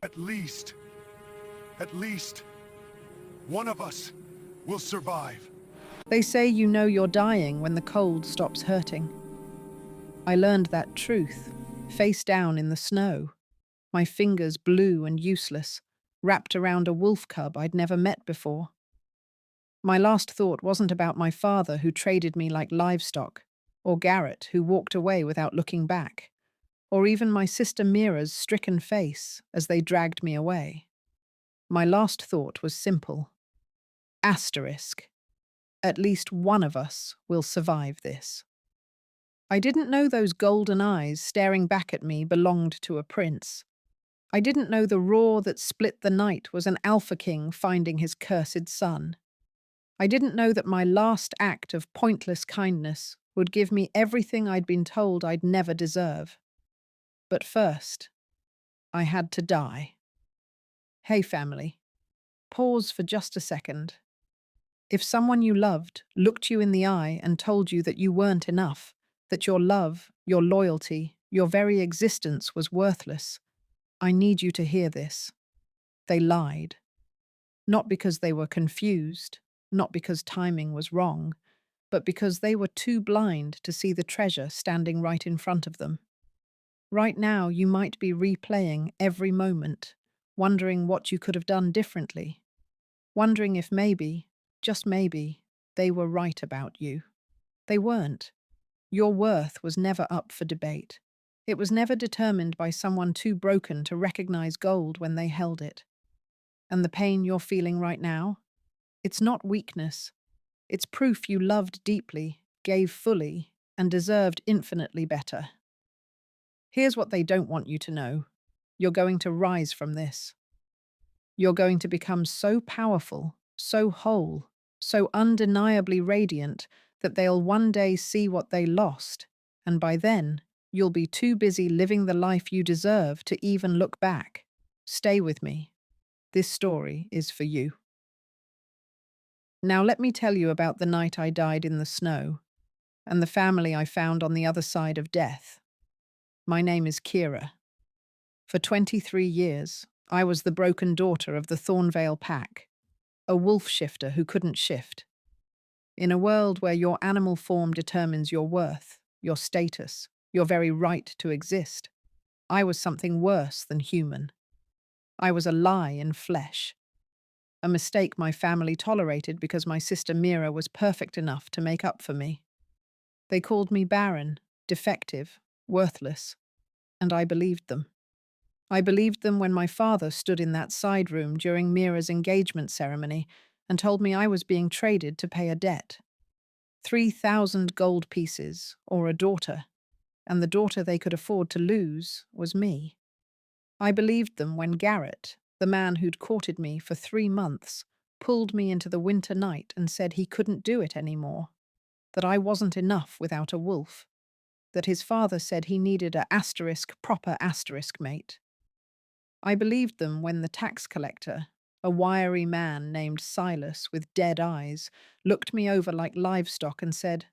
At least, one of us will survive. They say you know you're dying when the cold stops hurting. I learned that truth, face down in the snow, my fingers blue and useless, wrapped around a wolf cub I'd never met before. My last thought wasn't about my father who traded me like livestock, or Garrett who walked away without looking back, or even my sister Mira's stricken face as they dragged me away. My last thought was simple. Asterisk. At least one of us will survive this. I didn't know those golden eyes staring back at me belonged to a prince. I didn't know the roar that split the night was an Alpha King finding his cursed son. I didn't know that my last act of pointless kindness would give me everything I'd been told I'd never deserve. But first, I had to die. Hey, family. Pause for just a second. If someone you loved looked you in the eye and told you that you weren't enough, that your love, your loyalty, your very existence was worthless, I need you to hear this. They lied. Not because they were confused, not because timing was wrong, but because they were too blind to see the treasure standing right in front of them. Right now, you might be replaying every moment, wondering what you could have done differently, wondering if maybe, just maybe, they were right about you. They weren't. Your worth was never up for debate. It was never determined by someone too broken to recognize gold when they held it. And the pain you're feeling right now? It's not weakness. It's proof you loved deeply, gave fully, and deserved infinitely better. Here's what they don't want you to know. You're going to rise from this. You're going to become so powerful, so whole, so undeniably radiant that they'll one day see what they lost, and by then, you'll be too busy living the life you deserve to even look back. Stay with me. This story is for you. Now let me tell you about the night I died in the snow, and the family I found on the other side of death. My name is Kira. For 23 years, I was the broken daughter of the Thornvale Pack, a wolf shifter who couldn't shift. In a world where your animal form determines your worth, your status, your very right to exist, I was something worse than human. I was a lie in flesh. A mistake my family tolerated because my sister Mira was perfect enough to make up for me. They called me barren, defective, worthless, and I believed them. I believed them when my father stood in that side room during Mira's engagement ceremony and told me I was being traded to pay a debt. 3,000 gold pieces, or a daughter, and the daughter they could afford to lose was me. I believed them when Garrett, the man who'd courted me for 3 months, pulled me into the winter night and said he couldn't do it anymore, that I wasn't enough without a wolf, that his father said he needed a proper mate. I believed them when the tax collector, a wiry man named Silas with dead eyes, looked me over like livestock and said,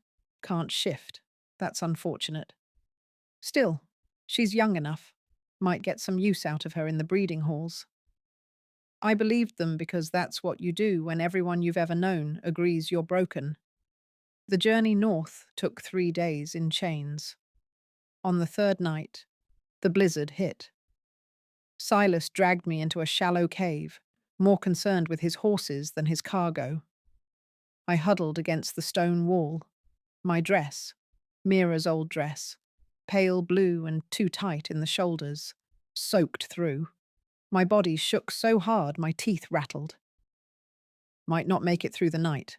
"Can't shift. That's unfortunate. Still, she's young enough. Might get some use out of her in the breeding halls." I believed them because that's what you do when everyone you've ever known agrees you're broken. The journey north took 3 days in chains. On the third night, the blizzard hit. Silas dragged me into a shallow cave, more concerned with his horses than his cargo. I huddled against the stone wall. My dress, Mira's old dress, pale blue and too tight in the shoulders, soaked through. My body shook so hard my teeth rattled. "Might not make it through the night,"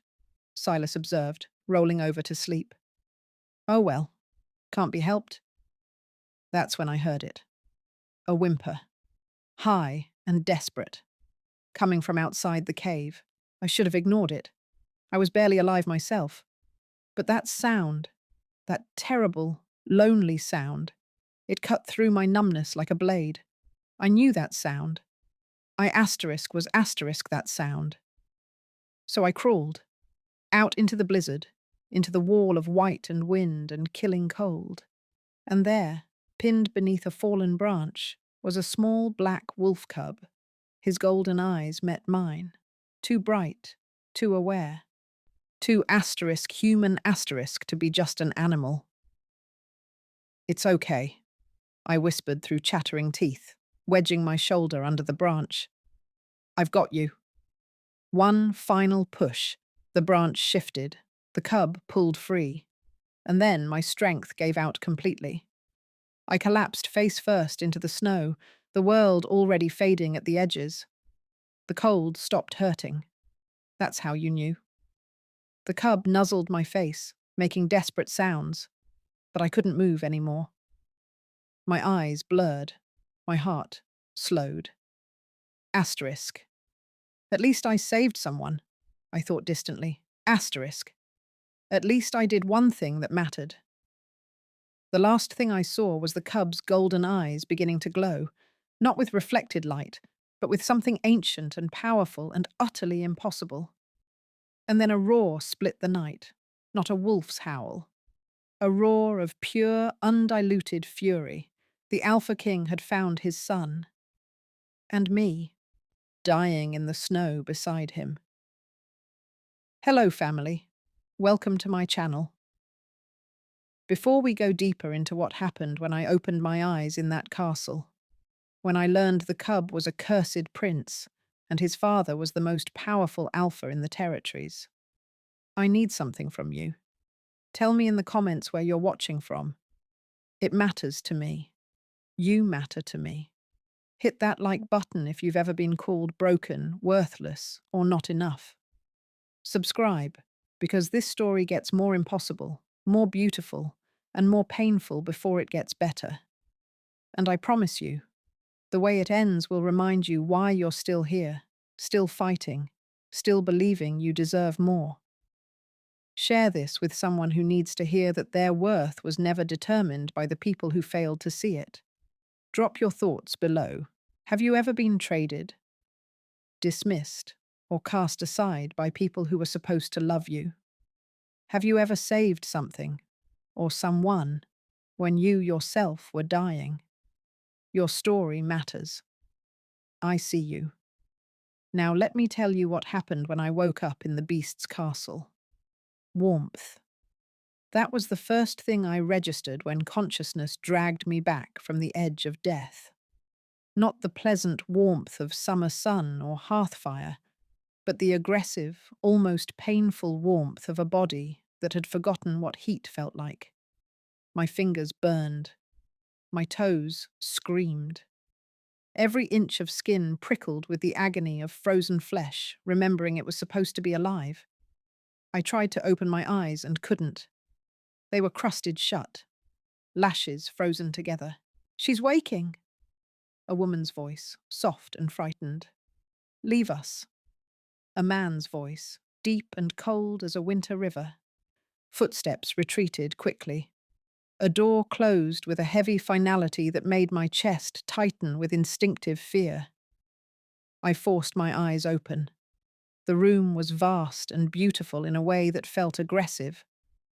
Silas observed, rolling over to sleep. "Oh well, can't be helped." That's when I heard it. A whimper. High and desperate. Coming from outside the cave. I should have ignored it. I was barely alive myself. But that sound, that terrible, lonely sound, it cut through my numbness like a blade. I knew that sound. Was that sound. So I crawled. Out into the blizzard, into the wall of white and wind and killing cold. And there, pinned beneath a fallen branch, was a small black wolf cub. His golden eyes met mine. Too bright, too aware, too human to be just an animal. "It's okay," I whispered through chattering teeth, wedging my shoulder under the branch. "I've got you." One final push. The branch shifted. The cub pulled free. And then my strength gave out completely. I collapsed face first into the snow, the world already fading at the edges. The cold stopped hurting. That's how you knew. The cub nuzzled my face, making desperate sounds, but I couldn't move anymore. My eyes blurred. My heart slowed. Asterisk. At least I saved someone, I thought distantly. Asterisk. At least I did one thing that mattered. The last thing I saw was the cub's golden eyes beginning to glow, not with reflected light, but with something ancient and powerful and utterly impossible. And then a roar split the night, not a wolf's howl. A roar of pure, undiluted fury. The Alpha King had found his son. And me, dying in the snow beside him. Hello, family. Welcome to my channel. Before we go deeper into what happened when I opened my eyes in that castle, when I learned the cub was a cursed prince, and his father was the most powerful alpha in the territories, I need something from you. Tell me in the comments where you're watching from. It matters to me. You matter to me. Hit that like button if you've ever been called broken, worthless, or not enough. Subscribe, because this story gets more impossible, more beautiful, and more painful before it gets better. And I promise you, the way it ends will remind you why you're still here, still fighting, still believing you deserve more. Share this with someone who needs to hear that their worth was never determined by the people who failed to see it. Drop your thoughts below. Have you ever been traded, dismissed, or cast aside by people who were supposed to love you? Have you ever saved something, or someone, when you yourself were dying? Your story matters. I see you. Now let me tell you what happened when I woke up in the beast's castle. Warmth. That was the first thing I registered when consciousness dragged me back from the edge of death. Not the pleasant warmth of summer sun or hearth fire, but the aggressive, almost painful warmth of a body that had forgotten what heat felt like. My fingers burned. My toes screamed. Every inch of skin prickled with the agony of frozen flesh, remembering it was supposed to be alive. I tried to open my eyes and couldn't. They were crusted shut, lashes frozen together. "She's waking!" A woman's voice, soft and frightened. "Leave us." A man's voice, deep and cold as a winter river. Footsteps retreated quickly. A door closed with a heavy finality that made my chest tighten with instinctive fear. I forced my eyes open. The room was vast and beautiful in a way that felt aggressive.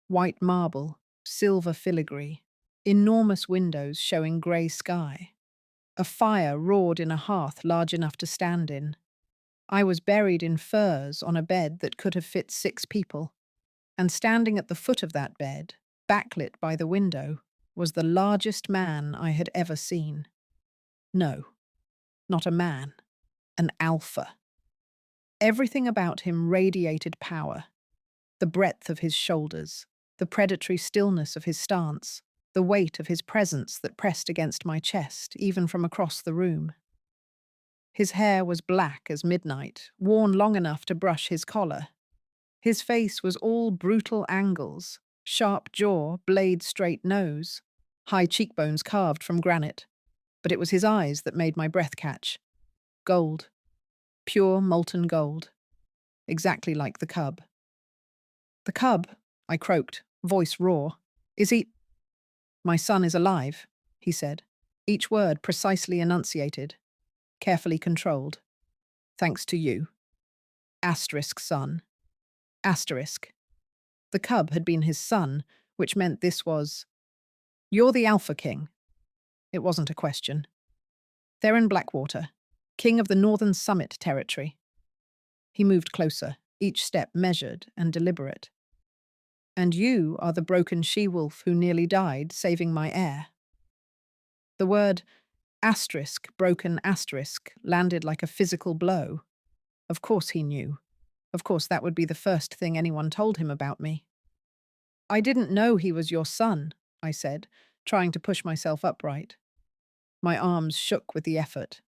White marble, silver filigree, enormous windows showing grey sky. A fire roared in a hearth large enough to stand in. I was buried in furs on a bed that could have fit 6 people, and standing at the foot of that bed, backlit by the window, was the largest man I had ever seen. No, not a man, an alpha. Everything about him radiated power. The breadth of his shoulders, the predatory stillness of his stance, the weight of his presence that pressed against my chest, even from across the room. His hair was black as midnight, worn long enough to brush his collar. His face was all brutal angles, sharp jaw, blade-straight nose, high cheekbones carved from granite. But it was his eyes that made my breath catch. Gold. Pure molten gold. Exactly like the cub. "The cub," I croaked, voice raw. "Is he—" "My son is alive," he said, each word precisely enunciated, carefully controlled. "Thanks to you. Asterisk son. Asterisk." The cub had been his son, which meant this was... "You're the Alpha King." It wasn't a question. Theren Blackwater, king of the Northern Summit territory. He moved closer, each step measured and deliberate. And you are the broken she-wolf who nearly died, saving my heir. The word broken asterisk, landed like a physical blow. Of course he knew. Of course that would be the first thing anyone told him about me. I didn't know he was your son, I said, trying to push myself upright. My arms shook with the effort.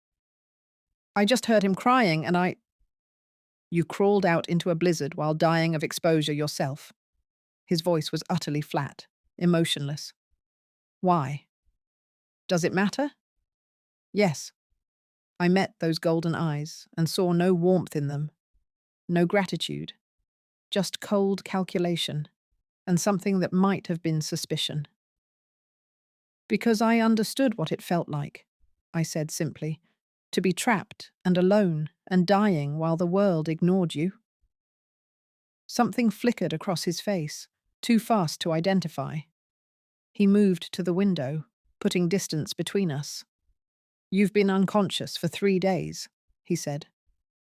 I just heard him crying and You crawled out into a blizzard while dying of exposure yourself. His voice was utterly flat, emotionless. Why? Does it matter? Yes. I met those golden eyes and saw no warmth in them, no gratitude, just cold calculation and something that might have been suspicion. Because I understood what it felt like, I said simply, to be trapped and alone and dying while the world ignored you. Something flickered across his face, too fast to identify. He moved to the window, putting distance between us. You've been unconscious for 3 days, he said.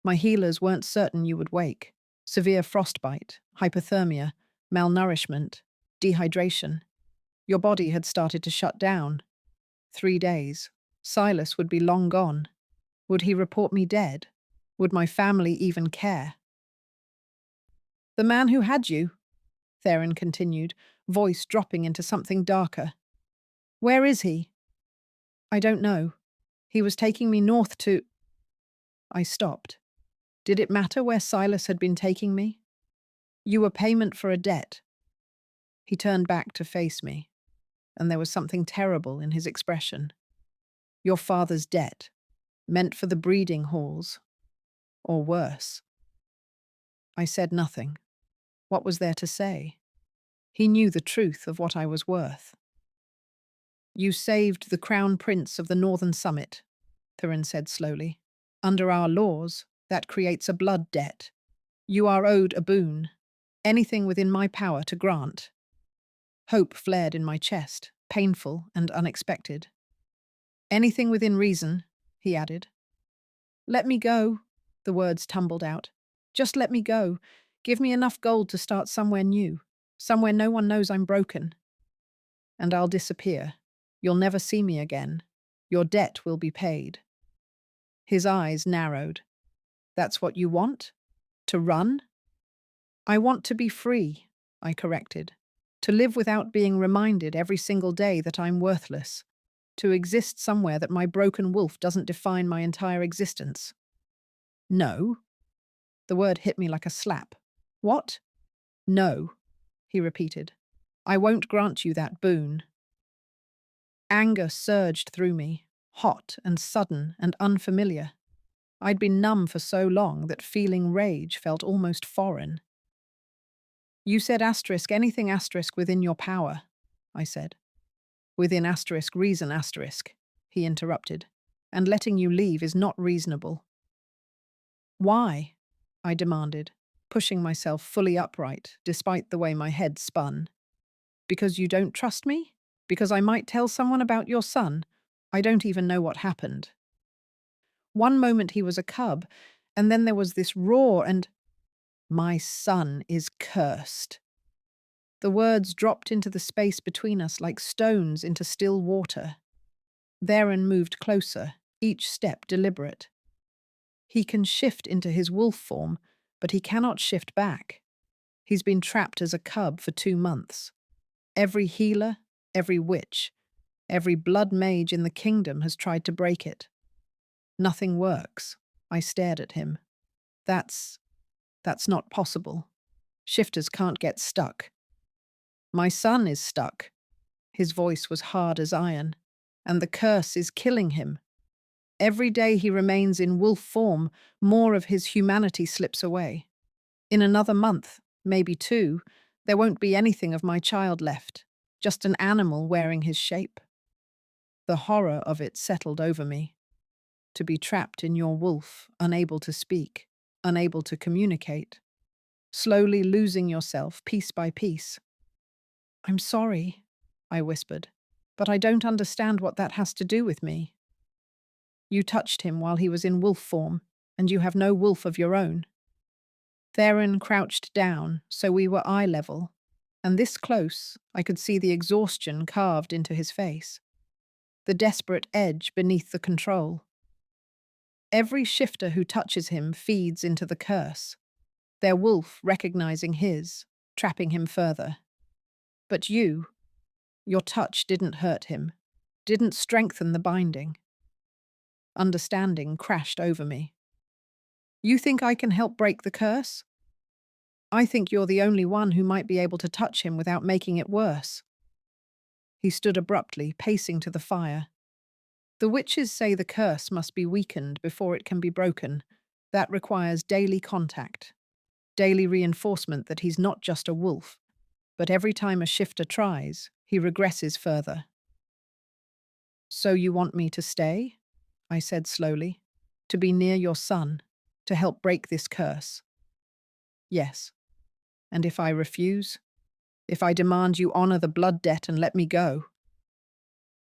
My healers weren't certain you would wake. Severe frostbite, hypothermia, malnourishment, dehydration. Your body had started to shut down. 3 days. Silas would be long gone. Would he report me dead? Would my family even care? The man who had you, Theren continued, voice dropping into something darker. Where is he? I don't know. He was taking me north to... I stopped. Did it matter where Silas had been taking me? You were payment for a debt. He turned back to face me, and there was something terrible in his expression. Your father's debt, meant for the breeding halls, or worse. I said nothing. What was there to say? He knew the truth of what I was worth. You saved the Crown Prince of the Northern Summit, Theren said slowly. Under our laws, that creates a blood debt. You are owed a boon, anything within my power to grant. Hope flared in my chest, painful and unexpected. Anything within reason, he added. Let me go, the words tumbled out. Just let me go. Give me enough gold to start somewhere new, somewhere no one knows I'm broken. And I'll disappear. You'll never see me again. Your debt will be paid. His eyes narrowed. That's what you want? To run? I want to be free, I corrected. To live without being reminded every single day that I'm worthless. To exist somewhere that my broken wolf doesn't define my entire existence. No. The word hit me like a slap. What? No, he repeated. I won't grant you that boon. Anger surged through me, hot and sudden and unfamiliar. I'd been numb for so long that feeling rage felt almost foreign. You said anything within your power, I said. Within reason he interrupted. And letting you leave is not reasonable. Why? I demanded, pushing myself fully upright, despite the way my head spun. Because you don't trust me? Because I might tell someone about your son? I don't even know what happened. One moment he was a cub, and then there was this roar and... My son is cursed. The words dropped into the space between us like stones into still water. Theren moved closer, each step deliberate. He can shift into his wolf form, but he cannot shift back. He's been trapped as a cub for 2 months. Every healer, every witch, every blood mage in the kingdom has tried to break it. Nothing works. I stared at him. That's not possible. Shifters can't get stuck. My son is stuck. His voice was hard as iron, and the curse is killing him. Every day he remains in wolf form, more of his humanity slips away. In another month, maybe 2, there won't be anything of my child left, just an animal wearing his shape. The horror of it settled over me. To be trapped in your wolf, unable to speak, unable to communicate, slowly losing yourself piece by piece. I'm sorry, I whispered, but I don't understand what that has to do with me. You touched him while he was in wolf form, and you have no wolf of your own. Theren crouched down, so we were eye level, and this close I could see the exhaustion carved into his face, the desperate edge beneath the control. Every shifter who touches him feeds into the curse, their wolf recognizing his, trapping him further. But your touch didn't hurt him, didn't strengthen the binding. Understanding crashed over me. You think I can help break the curse? I think you're the only one who might be able to touch him without making it worse. He stood abruptly, pacing to the fire. The witches say the curse must be weakened before it can be broken. That requires daily contact, daily reinforcement that he's not just a wolf, but every time a shifter tries, he regresses further. So you want me to stay? I said slowly. To be near your son, to help break this curse. Yes. And if I refuse? If I demand you honor the blood debt and let me go?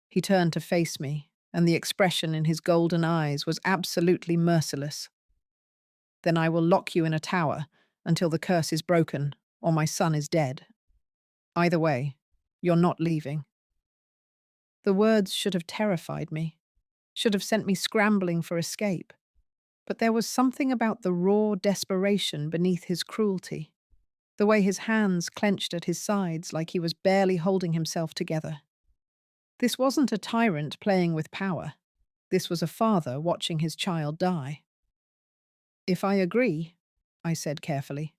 He turned to face me, and the expression in his golden eyes was absolutely merciless. Then I will lock you in a tower until the curse is broken or my son is dead. Either way, you're not leaving. The words should have terrified me, should have sent me scrambling for escape. But there was something about the raw desperation beneath his cruelty, the way his hands clenched at his sides like he was barely holding himself together. This wasn't a tyrant playing with power. This was a father watching his child die. If I agree, I said carefully.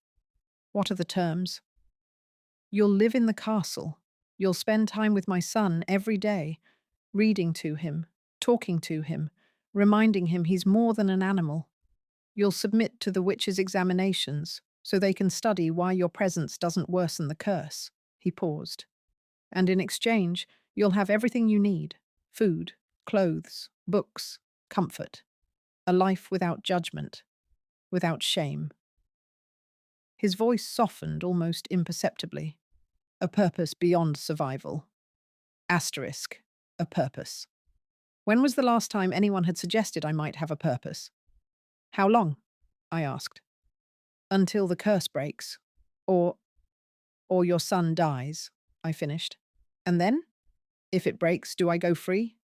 What are the terms? You'll live in the castle. You'll spend time with my son every day, reading to him, talking to him, reminding him he's more than an animal. You'll submit to the witches' examinations so they can study why your presence doesn't worsen the curse. He paused. And in exchange, you'll have everything you need: food, clothes, books, comfort. A life without judgment, without shame. His voice softened almost imperceptibly. A purpose beyond survival. Asterisk. A purpose. When was the last time anyone had suggested I might have a purpose? How long? I asked. Until the curse breaks. Or your son dies, I finished. And then? If it breaks, do I go free?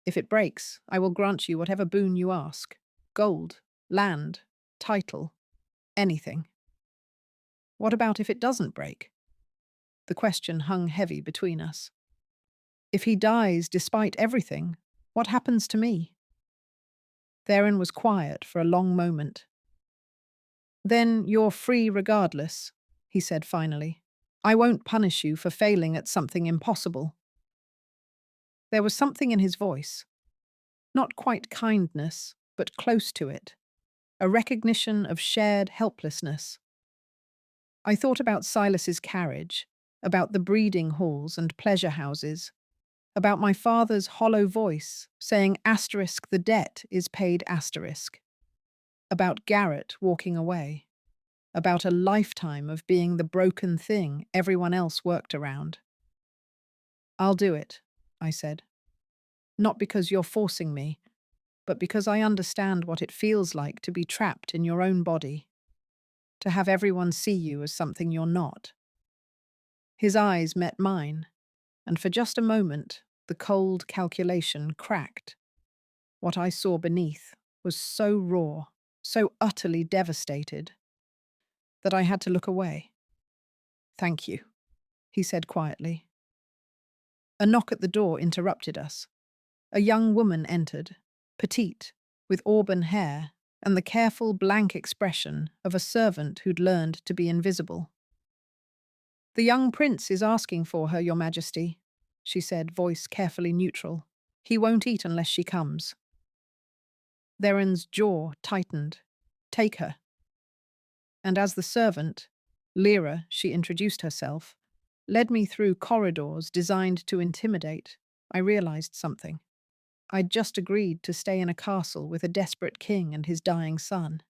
If it breaks, I will grant you whatever boon you ask. Gold, land, title, anything. What about if it doesn't break? The question hung heavy between us. If he dies despite everything, what happens to me? Theren was quiet for a long moment. Then you're free regardless, he said finally. I won't punish you for failing at something impossible. There was something in his voice. Not quite kindness, but close to it. A recognition of shared helplessness. I thought about Silas's carriage, about the breeding halls and pleasure houses, about my father's hollow voice saying asterisk the debt is paid asterisk, about Garrett walking away, about a lifetime of being the broken thing everyone else worked around. I'll do it, I said. Not because you're forcing me, but because I understand what it feels like to be trapped in your own body, to have everyone see you as something you're not. His eyes met mine, and for just a moment, the cold calculation cracked. What I saw beneath was so raw, so utterly devastated, that I had to look away. Thank you, he said quietly. A knock at the door interrupted us. A young woman entered, petite, with auburn hair and the careful blank expression of a servant who'd learned to be invisible. The young prince is asking for her, Your Majesty, she said, voice carefully neutral. He won't eat unless she comes. Theron's jaw tightened. Take her. And as the servant, Lyra, she introduced herself, led me through corridors designed to intimidate, I realized something. I'd just agreed to stay in a castle with a desperate king and his dying son.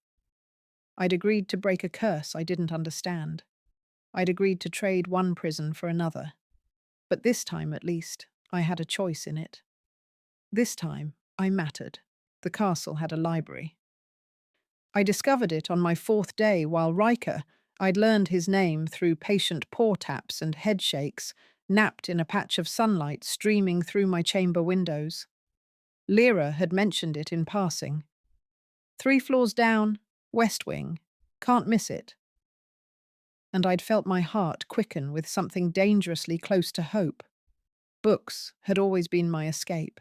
I'd agreed to break a curse I didn't understand. I'd agreed to trade one prison for another. But this time, at least, I had a choice in it. This time, I mattered. The castle had a library. I discovered it on my fourth day while Ryker, I'd learned his name through patient paw taps and head shakes, napped in a patch of sunlight streaming through my chamber windows. Lyra had mentioned it in passing. 3 floors down, West Wing. Can't miss it. And I'd felt my heart quicken with something dangerously close to hope. Books had always been my escape.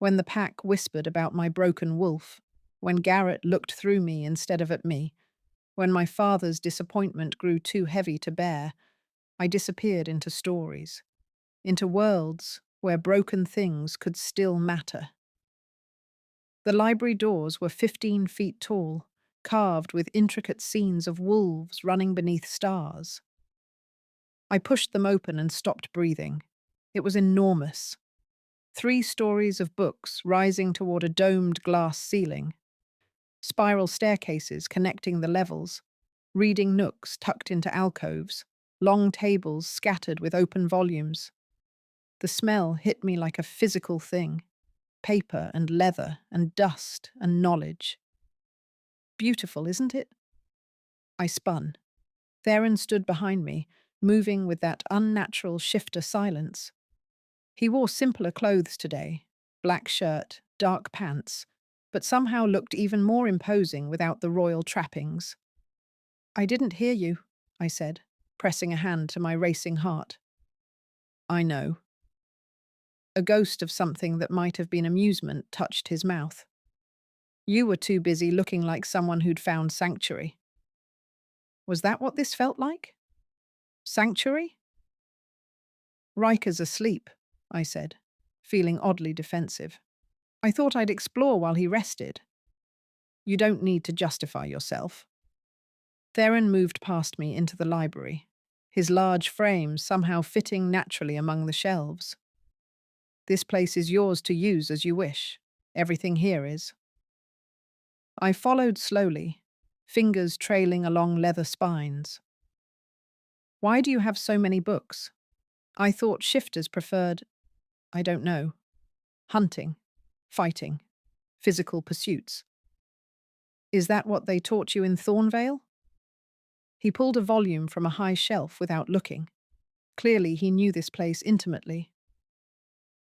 When the pack whispered about my broken wolf, when Garrett looked through me instead of at me, when my father's disappointment grew too heavy to bear, I disappeared into stories, into worlds where broken things could still matter. The library doors were 15 feet tall, carved with intricate scenes of wolves running beneath stars. I pushed them open and stopped breathing. It was enormous. 3 stories of books rising toward a domed glass ceiling, spiral staircases connecting the levels, reading nooks tucked into alcoves, long tables scattered with open volumes. The smell hit me like a physical thing, paper and leather and dust and knowledge. Beautiful, isn't it? I spun. Theren stood behind me, moving with that unnatural shifter silence. He wore simpler clothes today, black shirt, dark pants, but somehow looked even more imposing without the royal trappings. I didn't hear you, I said, pressing a hand to my racing heart. I know. A ghost of something that might have been amusement touched his mouth. You were too busy looking like someone who'd found sanctuary. Was that what this felt like? Sanctuary? Riker's asleep, I said, feeling oddly defensive. I thought I'd explore while he rested. You don't need to justify yourself. Theren moved past me into the library, his large frame somehow fitting naturally among the shelves. This place is yours to use as you wish. Everything here is. I followed slowly, fingers trailing along leather spines. Why do you have so many books? I thought shifters preferred, I don't know, hunting, fighting, physical pursuits. Is that what they taught you in Thornvale? He pulled a volume from a high shelf without looking. Clearly he knew this place intimately.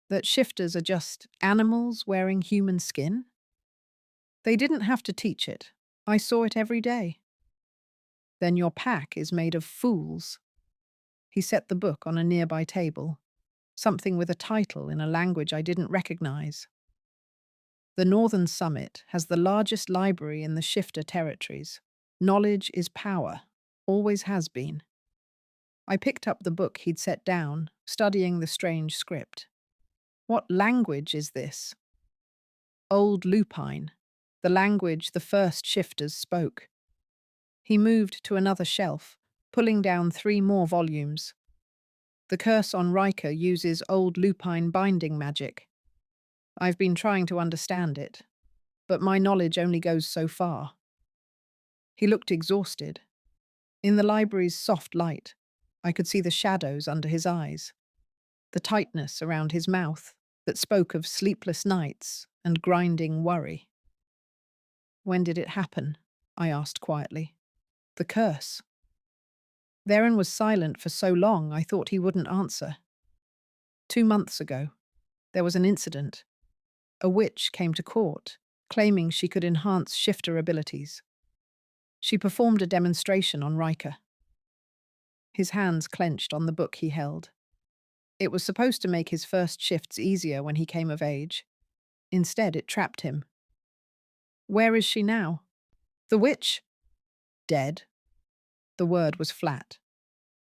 That shifters are just animals wearing human skin? They didn't have to teach it. I saw it every day. Then your pack is made of fools. He set the book on a nearby table, something with a title in a language I didn't recognize. The Northern Summit has the largest library in the shifter territories. Knowledge is power, always has been. I picked up the book he'd set down, studying the strange script. What language is this? Old Lupine, the language the first shifters spoke. He moved to another shelf, pulling down 3 more volumes. The curse on Ryker uses Old Lupine binding magic. I've been trying to understand it, but my knowledge only goes so far. He looked exhausted. In the library's soft light, I could see the shadows under his eyes, the tightness around his mouth that spoke of sleepless nights and grinding worry. When did it happen? I asked quietly. The curse. Theren was silent for so long I thought he wouldn't answer. 2 months ago, there was an incident. A witch came to court, claiming she could enhance shifter abilities. She performed a demonstration on Ryker. His hands clenched on the book he held. It was supposed to make his first shifts easier when he came of age. Instead, it trapped him. Where is she now? The witch? Dead. The word was flat.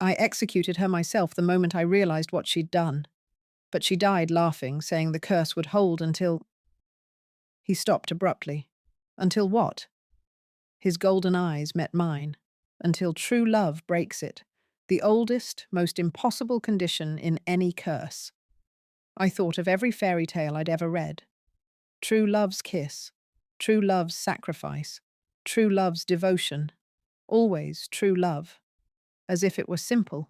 I executed her myself the moment I realized what she'd done. But she died laughing, saying the curse would hold until... He stopped abruptly. Until what? His golden eyes met mine. Until true love breaks it. The oldest, most impossible condition in any curse. I thought of every fairy tale I'd ever read. True love's kiss. True love's sacrifice. True love's devotion. Always true love. As if it were simple.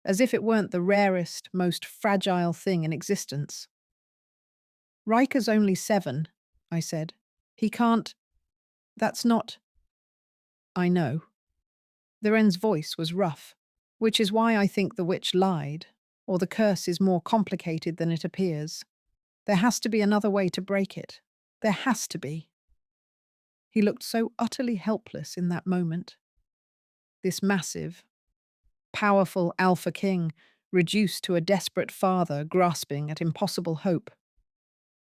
As if it weren't the rarest, most fragile thing in existence. Riker's only 7, I said. He can't. That's not. I know. Theren's voice was rough, which is why I think the witch lied, or the curse is more complicated than it appears. There has to be another way to break it. There has to be. He looked so utterly helpless in that moment. This massive, powerful Alpha King, reduced to a desperate father grasping at impossible hope.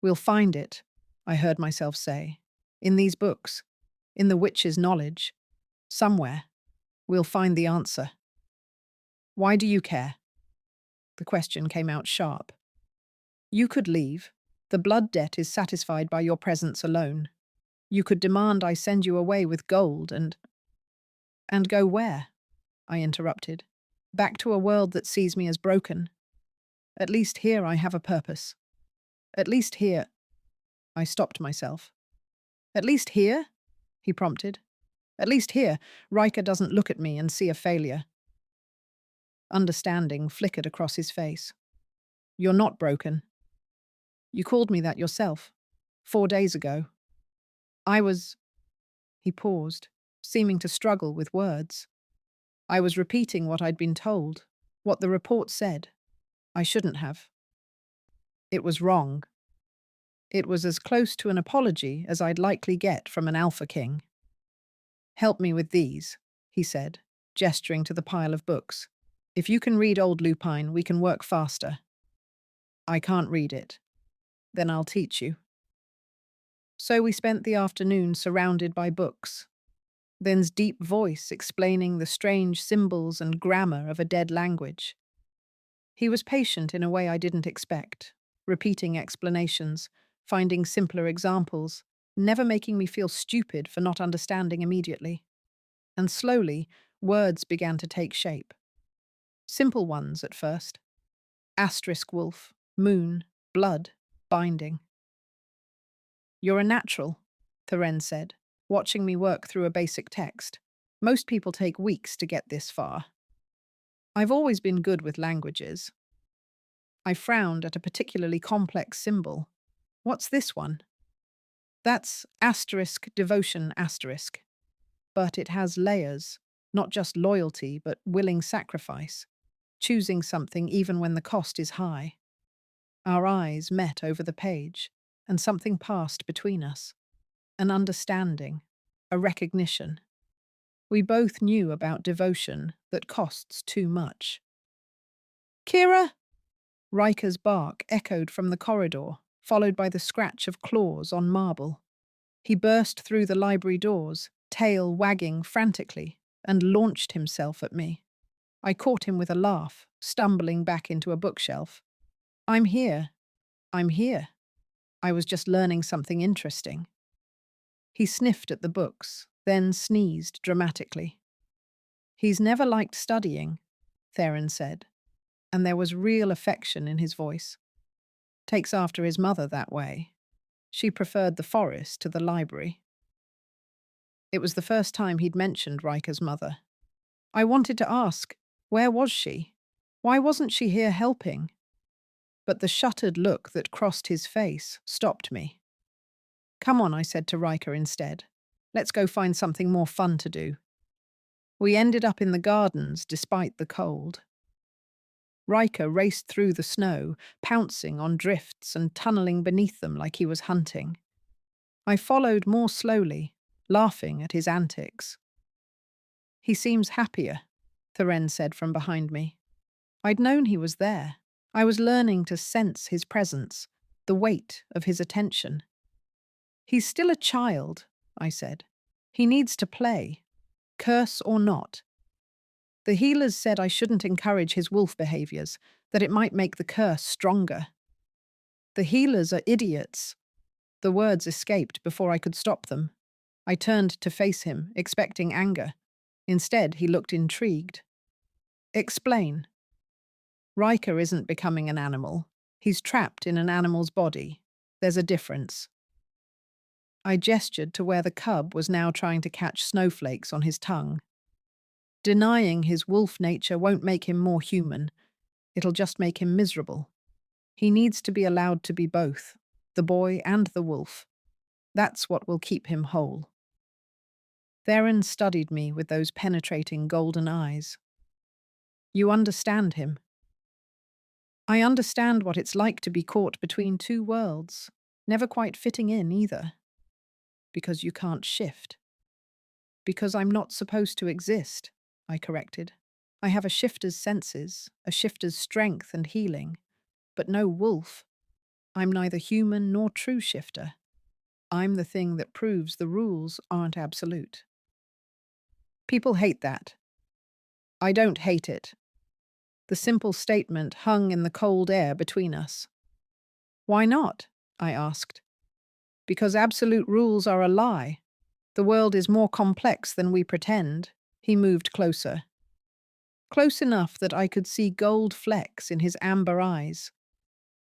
We'll find it, I heard myself say, in these books, in the witch's knowledge. Somewhere, we'll find the answer. Why do you care? The question came out sharp. You could leave. The blood debt is satisfied by your presence alone. You could demand I send you away with gold and go where? I interrupted. Back to a world that sees me as broken. At least here I have a purpose. At least here. I stopped myself. At least here? He prompted. At least here, Ryker doesn't look at me and see a failure. Understanding flickered across his face. You're not broken. You called me that yourself, 4 days ago. He paused, seeming to struggle with words. I was repeating what I'd been told, what the report said. I shouldn't have. It was wrong. It was as close to an apology as I'd likely get from an Alpha King. Help me with these, he said, gesturing to the pile of books. If you can read Old Lupine, we can work faster. I can't read it. Then I'll teach you. So we spent the afternoon surrounded by books. Then's deep voice explaining the strange symbols and grammar of a dead language. He was patient in a way I didn't expect, repeating explanations, finding simpler examples, never making me feel stupid for not understanding immediately. And slowly, words began to take shape. Simple ones at first. Asterisk wolf, moon, blood, binding. You're a natural, Theren said, watching me work through a basic text. Most people take weeks to get this far. I've always been good with languages. I frowned at a particularly complex symbol. What's this one? That's asterisk devotion asterisk. But it has layers, not just loyalty, but willing sacrifice, choosing something even when the cost is high. Our eyes met over the page, and something passed between us. An understanding, a recognition. We both knew about devotion that costs too much. Kira! Riker's bark echoed from the corridor, followed by the scratch of claws on marble. He burst through the library doors, tail wagging frantically, and launched himself at me. I caught him with a laugh, stumbling back into a bookshelf. I'm here. I'm here. I was just learning something interesting. He sniffed at the books, then sneezed dramatically. He's never liked studying, Theren said, and there was real affection in his voice. Takes after his mother that way. She preferred the forest to the library. It was the first time he'd mentioned Riker's mother. I wanted to ask, where was she? Why wasn't she here helping? But the shuttered look that crossed his face stopped me. Come on, I said to Ryker instead. Let's go find something more fun to do. We ended up in the gardens despite the cold. Ryker raced through the snow, pouncing on drifts and tunneling beneath them like he was hunting. I followed more slowly, laughing at his antics. He seems happier, Theren said from behind me. I'd known he was there. I was learning to sense his presence, the weight of his attention. He's still a child, I said. He needs to play, curse or not. The healers said I shouldn't encourage his wolf behaviors, that it might make the curse stronger. The healers are idiots. The words escaped before I could stop them. I turned to face him, expecting anger. Instead, he looked intrigued. Explain. Ryker isn't becoming an animal. He's trapped in an animal's body. There's a difference. I gestured to where the cub was now trying to catch snowflakes on his tongue. Denying his wolf nature won't make him more human. It'll just make him miserable. He needs to be allowed to be both, the boy and the wolf. That's what will keep him whole. Theren studied me with those penetrating golden eyes. You understand him. I understand what it's like to be caught between two worlds, never quite fitting in either. Because you can't shift. Because I'm not supposed to exist, I corrected. I have a shifter's senses, a shifter's strength and healing, but no wolf. I'm neither human nor true shifter. I'm the thing that proves the rules aren't absolute. People hate that. I don't hate it. The simple statement hung in the cold air between us. Why not? I asked. Because absolute rules are a lie. The world is more complex than we pretend. He moved closer. Close enough that I could see gold flecks in his amber eyes.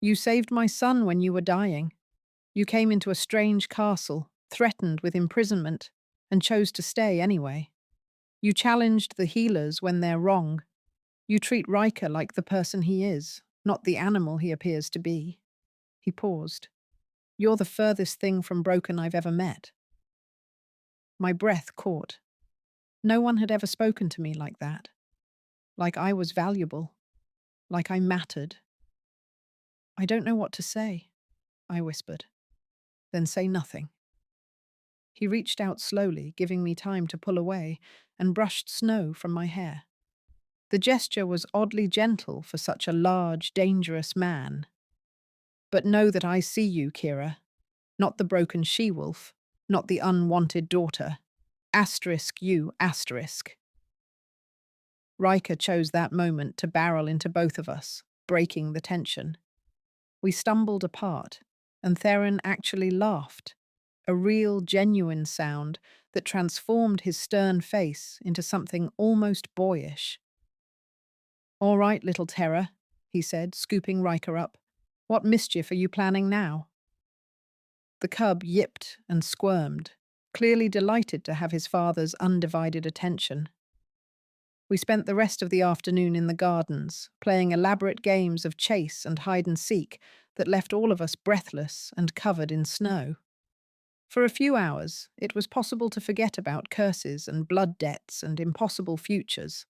You saved my son when you were dying. You came into a strange castle, threatened with imprisonment, and chose to stay anyway. You challenged the healers when they're wrong. You treat Ryker like the person he is, not the animal he appears to be. He paused. You're the furthest thing from broken I've ever met. My breath caught. No one had ever spoken to me like that. Like I was valuable. Like I mattered. I don't know what to say, I whispered. Then say nothing. He reached out slowly, giving me time to pull away, and brushed snow from my hair. The gesture was oddly gentle for such a large, dangerous man. But know that I see you, Kira. Not the broken she-wolf, not the unwanted daughter. Asterisk you, asterisk. Ryker chose that moment to barrel into both of us, breaking the tension. We stumbled apart, and Theren actually laughed, a real, genuine sound that transformed his stern face into something almost boyish. All right, little terror, he said, scooping Ryker up. What mischief are you planning now? The cub yipped and squirmed, clearly delighted to have his father's undivided attention. We spent the rest of the afternoon in the gardens, playing elaborate games of chase and hide-and-seek that left all of us breathless and covered in snow. For a few hours, it was possible to forget about curses and blood debts and impossible futures.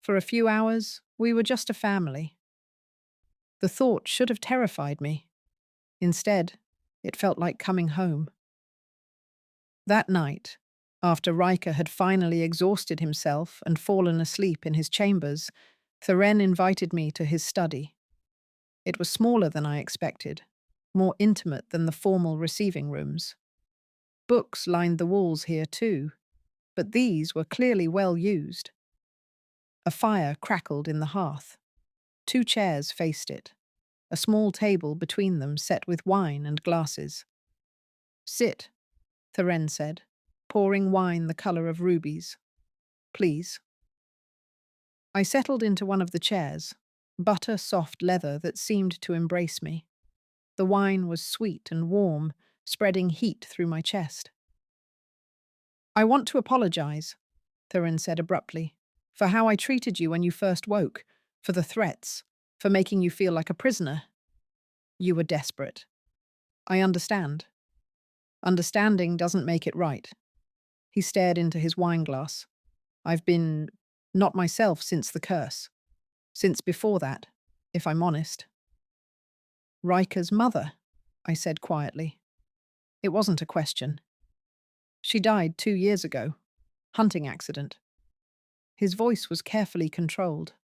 For a few hours, we were just a family. The thought should have terrified me. Instead, it felt like coming home. That night, after Ryker had finally exhausted himself and fallen asleep in his chambers, Theren invited me to his study. It was smaller than I expected, more intimate than the formal receiving rooms. Books lined the walls here too, but these were clearly well used. A fire crackled in the hearth. 2 chairs faced it, a small table between them set with wine and glasses. Sit, Theren said, pouring wine the colour of rubies. Please. I settled into one of the chairs, butter-soft leather that seemed to embrace me. The wine was sweet and warm, spreading heat through my chest. I want to apologize, Theren said abruptly, for how I treated you when you first woke, for the threats, for making you feel like a prisoner. You were desperate. I understand. Understanding doesn't make it right. He stared into his wineglass. I've been not myself since the curse. Since before that, if I'm honest. Riker's mother, I said quietly. It wasn't a question. She died 2 years ago. Hunting accident. His voice was carefully controlled.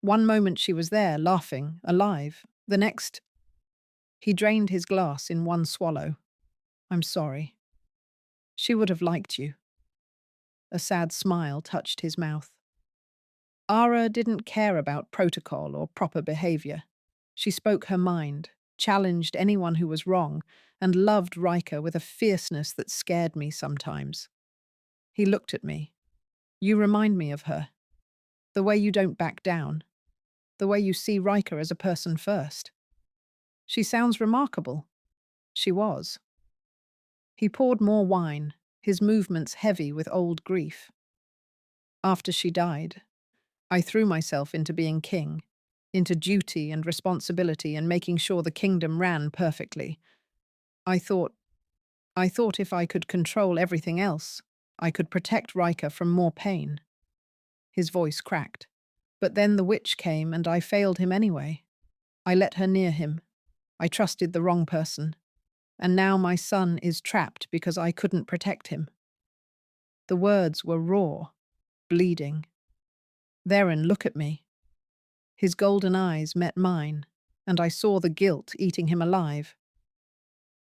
One moment she was there, laughing, alive. The next, he drained his glass in one swallow. I'm sorry. She would have liked you. A sad smile touched his mouth. Ara didn't care about protocol or proper behavior. She spoke her mind, challenged anyone who was wrong, and loved Ryker with a fierceness that scared me sometimes. He looked at me. You remind me of her. The way you don't back down. The way you see Ryker as a person first. She sounds remarkable. She was. He poured more wine, his movements heavy with old grief. After she died, I threw myself into being king. into duty and responsibility and making sure the kingdom ran perfectly. I thought, I thought if I could control everything else, I could protect Riker from more pain. His voice cracked. But then the witch came and I failed him anyway. I let her near him. I trusted the wrong person. And now my son is trapped because I couldn't protect him. The words were raw, bleeding. Theren, look at me. His golden eyes met mine, and I saw the guilt eating him alive.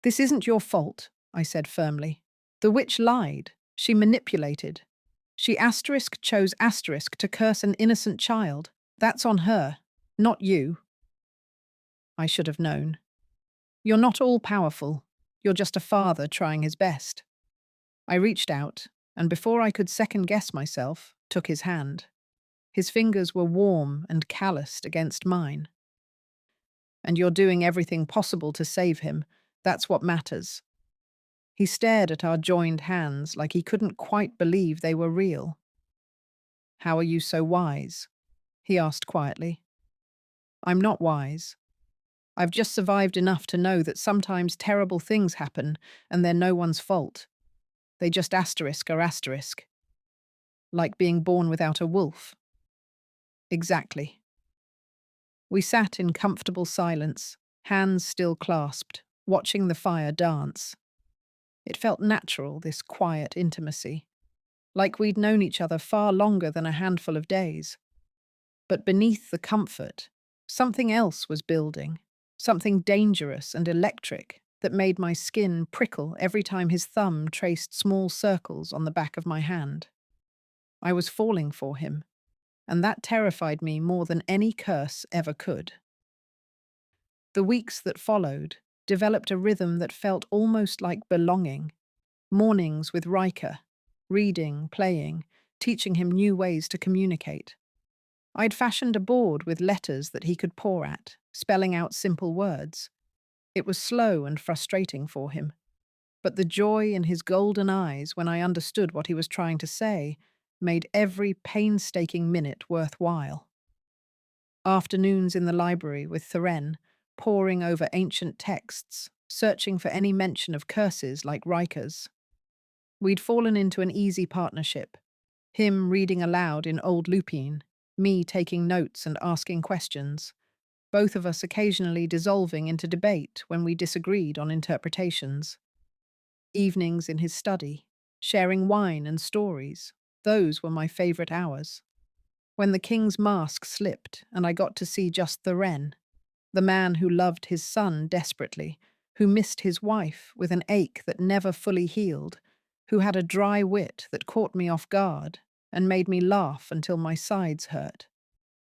This isn't your fault, I said firmly. The witch lied. She manipulated. She chose to curse an innocent child. That's on her, not you. I should have known. You're not all-powerful. You're just a father trying his best. I reached out, and before I could second-guess myself, took his hand. His fingers were warm and calloused against mine. And you're doing everything possible to save him. That's what matters. He stared at our joined hands like he couldn't quite believe they were real. How are you so wise? He asked quietly. I'm not wise. I've just survived enough to know that sometimes terrible things happen and they're no one's fault. They just are asterisk. Like being born without a wolf. Exactly. We sat in comfortable silence, hands still clasped, watching the fire dance. It felt natural, this quiet intimacy, like we'd known each other far longer than a handful of days. But beneath the comfort, something else was building, something dangerous and electric that made my skin prickle every time his thumb traced small circles on the back of my hand. I was falling for him, and that terrified me more than any curse ever could. The weeks that followed developed a rhythm that felt almost like belonging. Mornings with Ryker, reading, playing, teaching him new ways to communicate. I'd fashioned a board with letters that he could paw at, spelling out simple words. It was slow and frustrating for him, but the joy in his golden eyes when I understood what he was trying to say made every painstaking minute worthwhile. Afternoons in the library with Theren, poring over ancient texts, searching for any mention of curses like Riker's. We'd fallen into an easy partnership, him reading aloud in old lupine, me taking notes and asking questions, both of us occasionally dissolving into debate when we disagreed on interpretations. Evenings in his study, sharing wine and stories, those were my favourite hours. When the king's mask slipped and I got to see just Theren, the man who loved his son desperately, who missed his wife with an ache that never fully healed, who had a dry wit that caught me off guard and made me laugh until my sides hurt.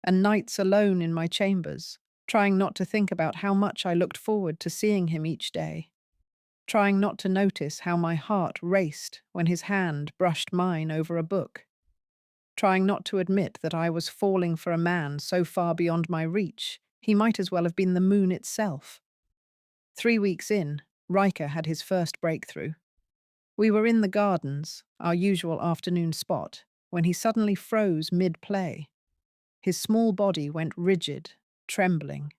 And nights alone in my chambers, trying not to think about how much I looked forward to seeing him each day. Trying not to notice how my heart raced when his hand brushed mine over a book. Trying not to admit that I was falling for a man so far beyond my reach, he might as well have been the moon itself. 3 weeks in, Ryker had his first breakthrough. We were in the gardens, our usual afternoon spot, when he suddenly froze mid-play. His small body went rigid, trembling.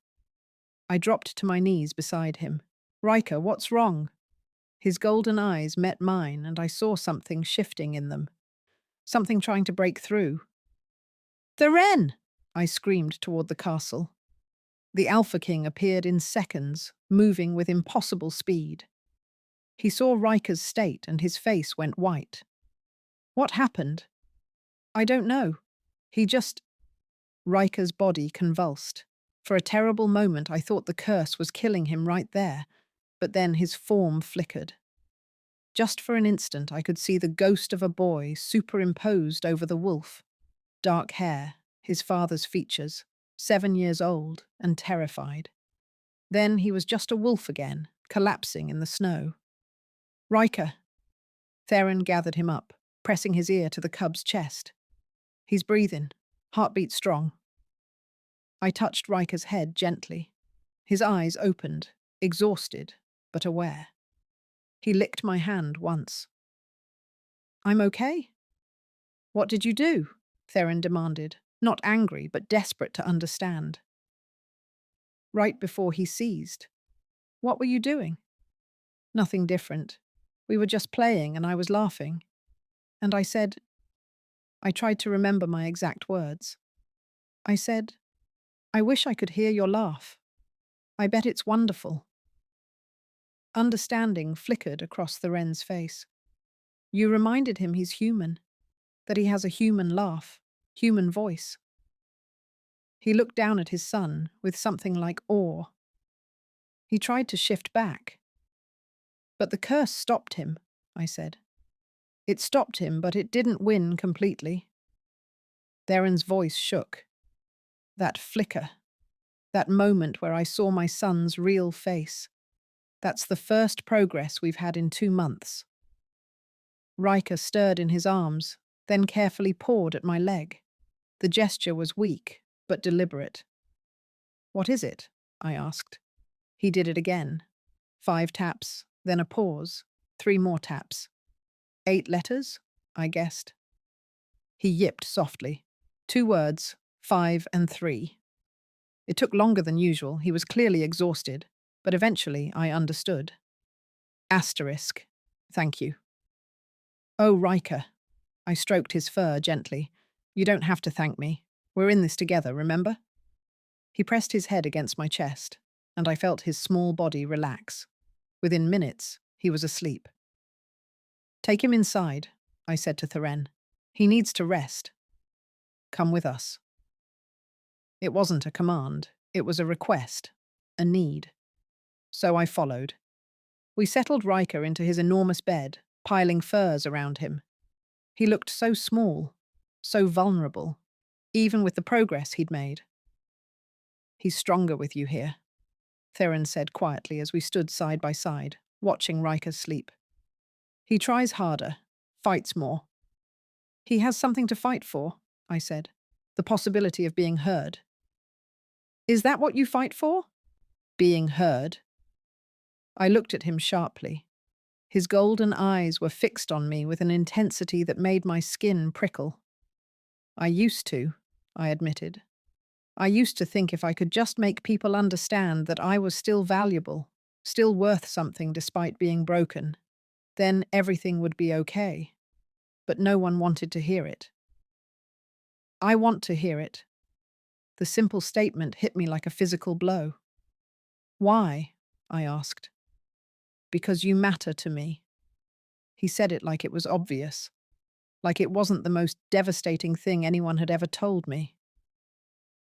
I dropped to my knees beside him. Ryker, what's wrong? His golden eyes met mine and I saw something shifting in them. Something trying to break through. Theren! I screamed toward the castle. The Alpha King appeared in seconds, moving with impossible speed. He saw Riker's state and his face went white. What happened? I don't know. Riker's body convulsed. For a terrible moment I thought the curse was killing him right there, but then his form flickered. Just for an instant I could see the ghost of a boy superimposed over the wolf. Dark hair, his father's features, 7 years old and terrified. Then he was just a wolf again, collapsing in the snow. Ryker! Theren gathered him up, pressing his ear to the cub's chest. He's breathing, heartbeat strong. I touched Riker's head gently. His eyes opened, exhausted, but aware. He licked my hand once. I'm okay? What did you do? Theren demanded, not angry, but desperate to understand. right before he seized. What were you doing? Nothing different. We were just playing and I was laughing. And I tried to remember my exact words. I said, I wish I could hear your laugh. I bet it's wonderful. Understanding flickered across Theren's face. You reminded him he's human, that he has a human laugh, human voice. He looked down at his son with something like awe. He tried to shift back. But the curse stopped him, I said. It stopped him, but it didn't win completely. Theren's voice shook. That flicker, that moment where I saw my son's real face. That's the first progress we've had in 2 months. Ryker stirred in his arms, then carefully pawed at my leg. The gesture was weak, but deliberate. What is it? I asked. He did it again. 5 taps, then a pause, 3 more taps. 8 letters? I guessed. He yipped softly. 2 words, 5 and 3. It took longer than usual. He was clearly exhausted, but eventually I understood. Asterisk. Thank you. Oh, Ryker. I stroked his fur gently. You don't have to thank me. We're in this together, remember? He pressed his head against my chest, and I felt his small body relax. Within minutes, he was asleep. Take him inside, I said to Theren. He needs to rest. Come with us. It wasn't a command. It was a request, a need. So I followed. We settled Ryker into his enormous bed, piling furs around him. He looked so small, so vulnerable, even with the progress he'd made. He's stronger with you here, Theren said quietly as we stood side by side, watching Ryker sleep. He tries harder, fights more. He has something to fight for, I said, the possibility of being heard. Is that what you fight for? Being heard. I looked at him sharply. His golden eyes were fixed on me with an intensity that made my skin prickle. I used to, I admitted. I used to think if I could just make people understand that I was still valuable, still worth something despite being broken, then everything would be okay. But no one wanted to hear it. I want to hear it. The simple statement hit me like a physical blow. Why? I asked. Because you matter to me. He said it like it was obvious, like it wasn't the most devastating thing anyone had ever told me.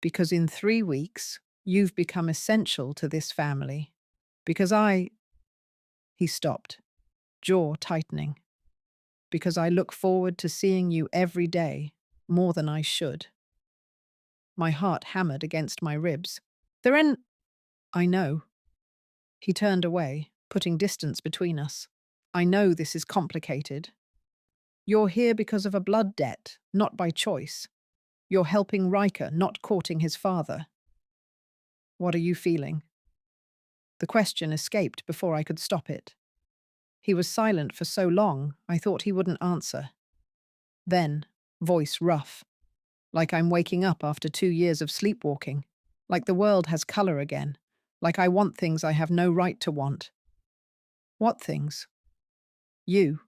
Because in 3 weeks, you've become essential to this family. Because He stopped, jaw tightening. Because I look forward to seeing you every day, more than I should. My heart hammered against my ribs. Theren, I know. He turned away, putting distance between us. I know this is complicated. You're here because of a blood debt, not by choice. You're helping Ryker, not courting his father. What are you feeling? The question escaped before I could stop it. He was silent for so long, I thought he wouldn't answer. Then, voice rough, like I'm waking up after 2 years of sleepwalking, like the world has color again, like I want things I have no right to want. What things? You.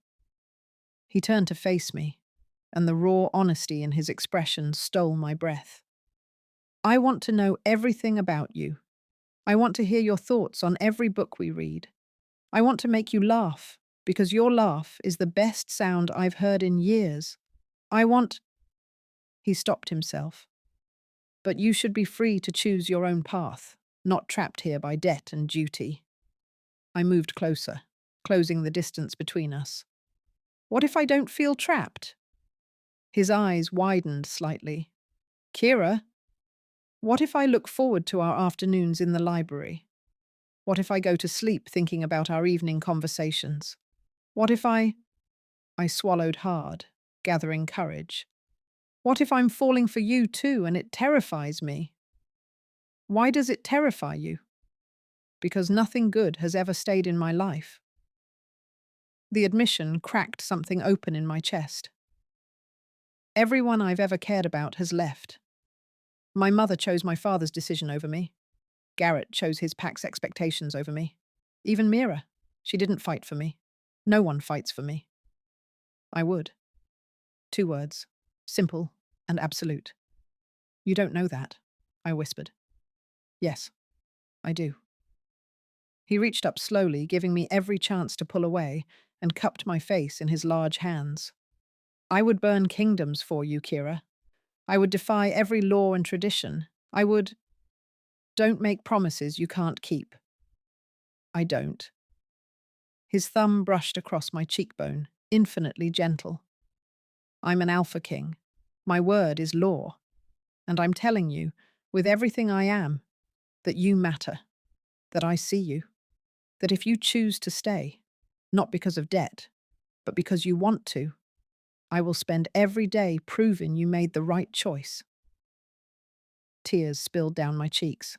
He turned to face me, and the raw honesty in his expression stole my breath. I want to know everything about you. I want to hear your thoughts on every book we read. I want to make you laugh, because your laugh is the best sound I've heard in years. I want... He stopped himself. But you should be free to choose your own path, not trapped here by debt and duty. I moved closer, closing the distance between us. What if I don't feel trapped? His eyes widened slightly. Kira, what if I look forward to our afternoons in the library? What if I go to sleep thinking about our evening conversations? What if I swallowed hard, gathering courage. What if I'm falling for you too and it terrifies me? Why does it terrify you? Because nothing good has ever stayed in my life. The admission cracked something open in my chest. Everyone I've ever cared about has left. My mother chose my father's decision over me. Garrett chose his pack's expectations over me. Even Mira. She didn't fight for me. No one fights for me. I would. 2 words. Simple and absolute. You don't know that, I whispered. Yes, I do. He reached up slowly, giving me every chance to pull away, and cupped my face in his large hands. I would burn kingdoms for you, Kira. I would defy every law and tradition. I would... Don't make promises you can't keep. I don't. His thumb brushed across my cheekbone, infinitely gentle. I'm an Alpha King. My word is law. And I'm telling you, with everything I am, that you matter, that I see you, that if you choose to stay, not because of debt, but because you want to, I will spend every day proving you made the right choice. Tears spilled down my cheeks.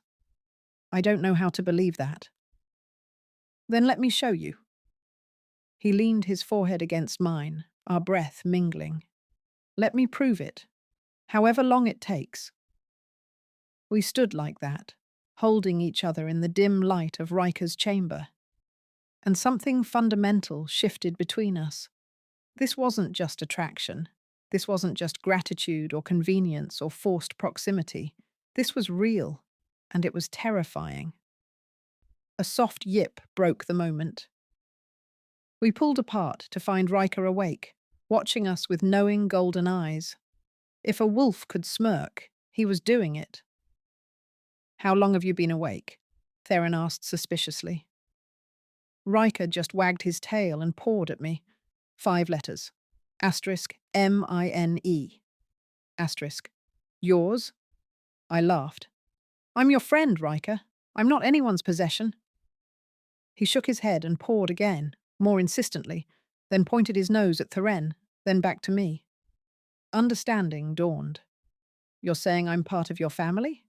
I don't know how to believe that. Then let me show you. He leaned his forehead against mine, our breath mingling. Let me prove it, however long it takes. We stood like that, holding each other in the dim light of Ryker's chamber. And something fundamental shifted between us. This wasn't just attraction. This wasn't just gratitude or convenience or forced proximity. This was real, and it was terrifying. A soft yip broke the moment. We pulled apart to find Ryker awake, watching us with knowing golden eyes. If a wolf could smirk, he was doing it. How long have you been awake? Theren asked suspiciously. Ryker just wagged his tail and pawed at me. 5 letters. Asterisk M-I-N-E. Asterisk. Yours? I laughed. I'm your friend, Ryker. I'm not anyone's possession. He shook his head and pawed again, more insistently, then pointed his nose at Theren, then back to me. Understanding dawned. You're saying I'm part of your family?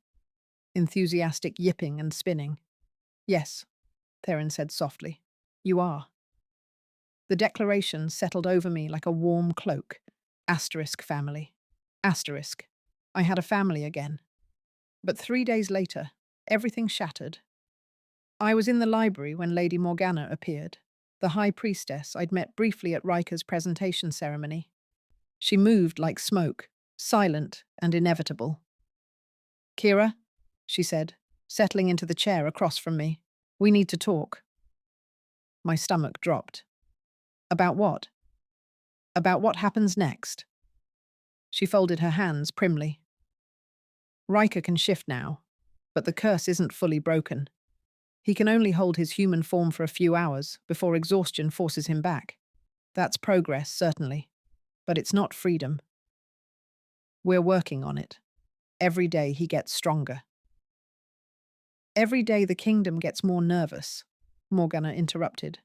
Enthusiastic yipping and spinning. Yes, Theren said softly. You are. The declaration settled over me like a warm cloak. Asterisk family. Asterisk. I had a family again. But 3 days later, everything shattered. I was in the library when Lady Morgana appeared, the high priestess I'd met briefly at Ryker's presentation ceremony. She moved like smoke, silent and inevitable. Kira, she said, settling into the chair across from me. We need to talk. My stomach dropped. About what? About what happens next. She folded her hands primly. Ryker can shift now, but the curse isn't fully broken. He can only hold his human form for a few hours before exhaustion forces him back. That's progress, certainly, but it's not freedom. We're working on it. Every day he gets stronger. Every day the kingdom gets more nervous, Morgana interrupted.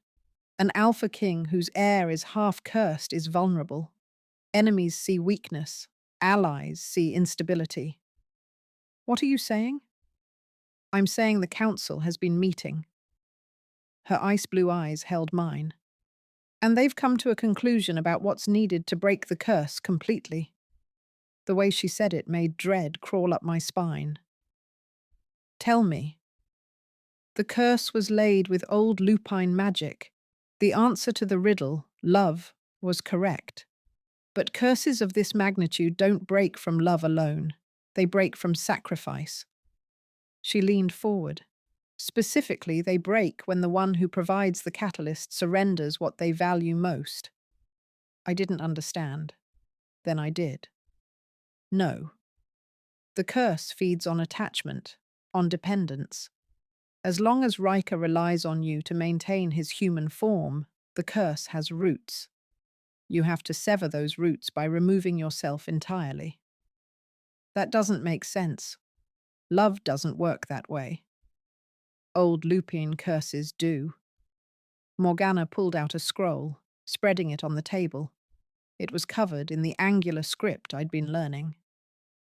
An Alpha King whose heir is half cursed is vulnerable. Enemies see weakness. Allies see instability. What are you saying? I'm saying the council has been meeting. Her ice blue eyes held mine. And they've come to a conclusion about what's needed to break the curse completely. The way she said it made dread crawl up my spine. Tell me. The curse was laid with old lupine magic. The answer to the riddle, love, was correct. But curses of this magnitude don't break from love alone. They break from sacrifice. She leaned forward. Specifically, they break when the one who provides the catalyst surrenders what they value most. I didn't understand. Then I did. No. The curse feeds on attachment, on dependence. As long as Ryker relies on you to maintain his human form, the curse has roots. You have to sever those roots by removing yourself entirely. That doesn't make sense. Love doesn't work that way. Old lupine curses do. Morgana pulled out a scroll, spreading it on the table. It was covered in the angular script I'd been learning.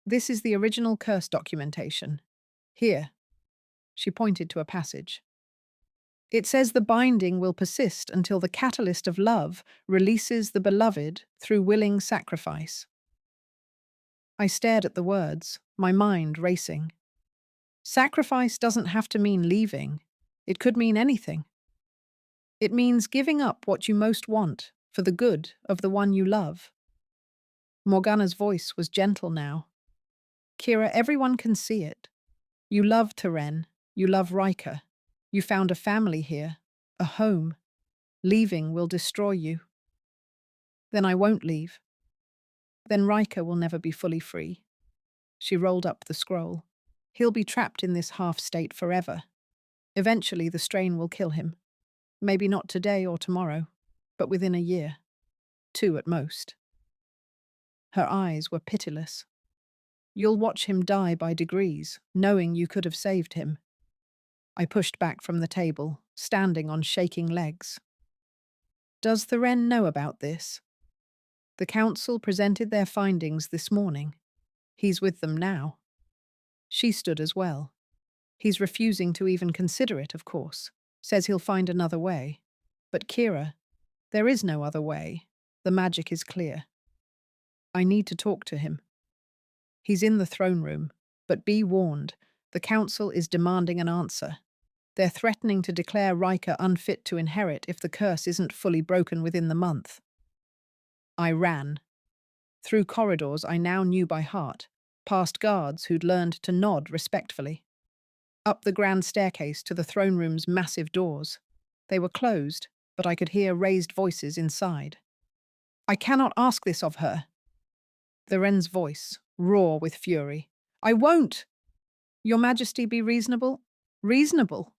This is the original curse documentation. Here. She pointed to a passage. It says the binding will persist until the catalyst of love releases the beloved through willing sacrifice. I stared at the words, my mind racing. Sacrifice doesn't have to mean leaving. It could mean anything. It means giving up what you most want for the good of the one you love. Morgana's voice was gentle now. Kira, everyone can see it. You love Theren. You love Ryker. You found a family here, a home. Leaving will destroy you. Then I won't leave. Then Ryker will never be fully free. She rolled up the scroll. He'll be trapped in this half-state forever. Eventually the strain will kill him. Maybe not today or tomorrow, but within a year. 2 at most. Her eyes were pitiless. You'll watch him die by degrees, knowing you could have saved him. I pushed back from the table, standing on shaking legs. Does Theren know about this? The council presented their findings this morning. He's with them now. She stood as well. He's refusing to even consider it, of course. Says he'll find another way. But Kira, there is no other way. The magic is clear. I need to talk to him. He's in the throne room, but be warned, the council is demanding an answer. They're threatening to declare Ryker unfit to inherit if the curse isn't fully broken within the month. I ran. Through corridors I now knew by heart, past guards who'd learned to nod respectfully. Up the grand staircase to the throne room's massive doors. They were closed, but I could hear raised voices inside. I cannot ask this of her. Theren's voice, raw with fury. I won't! Your Majesty, be reasonable? Reasonable?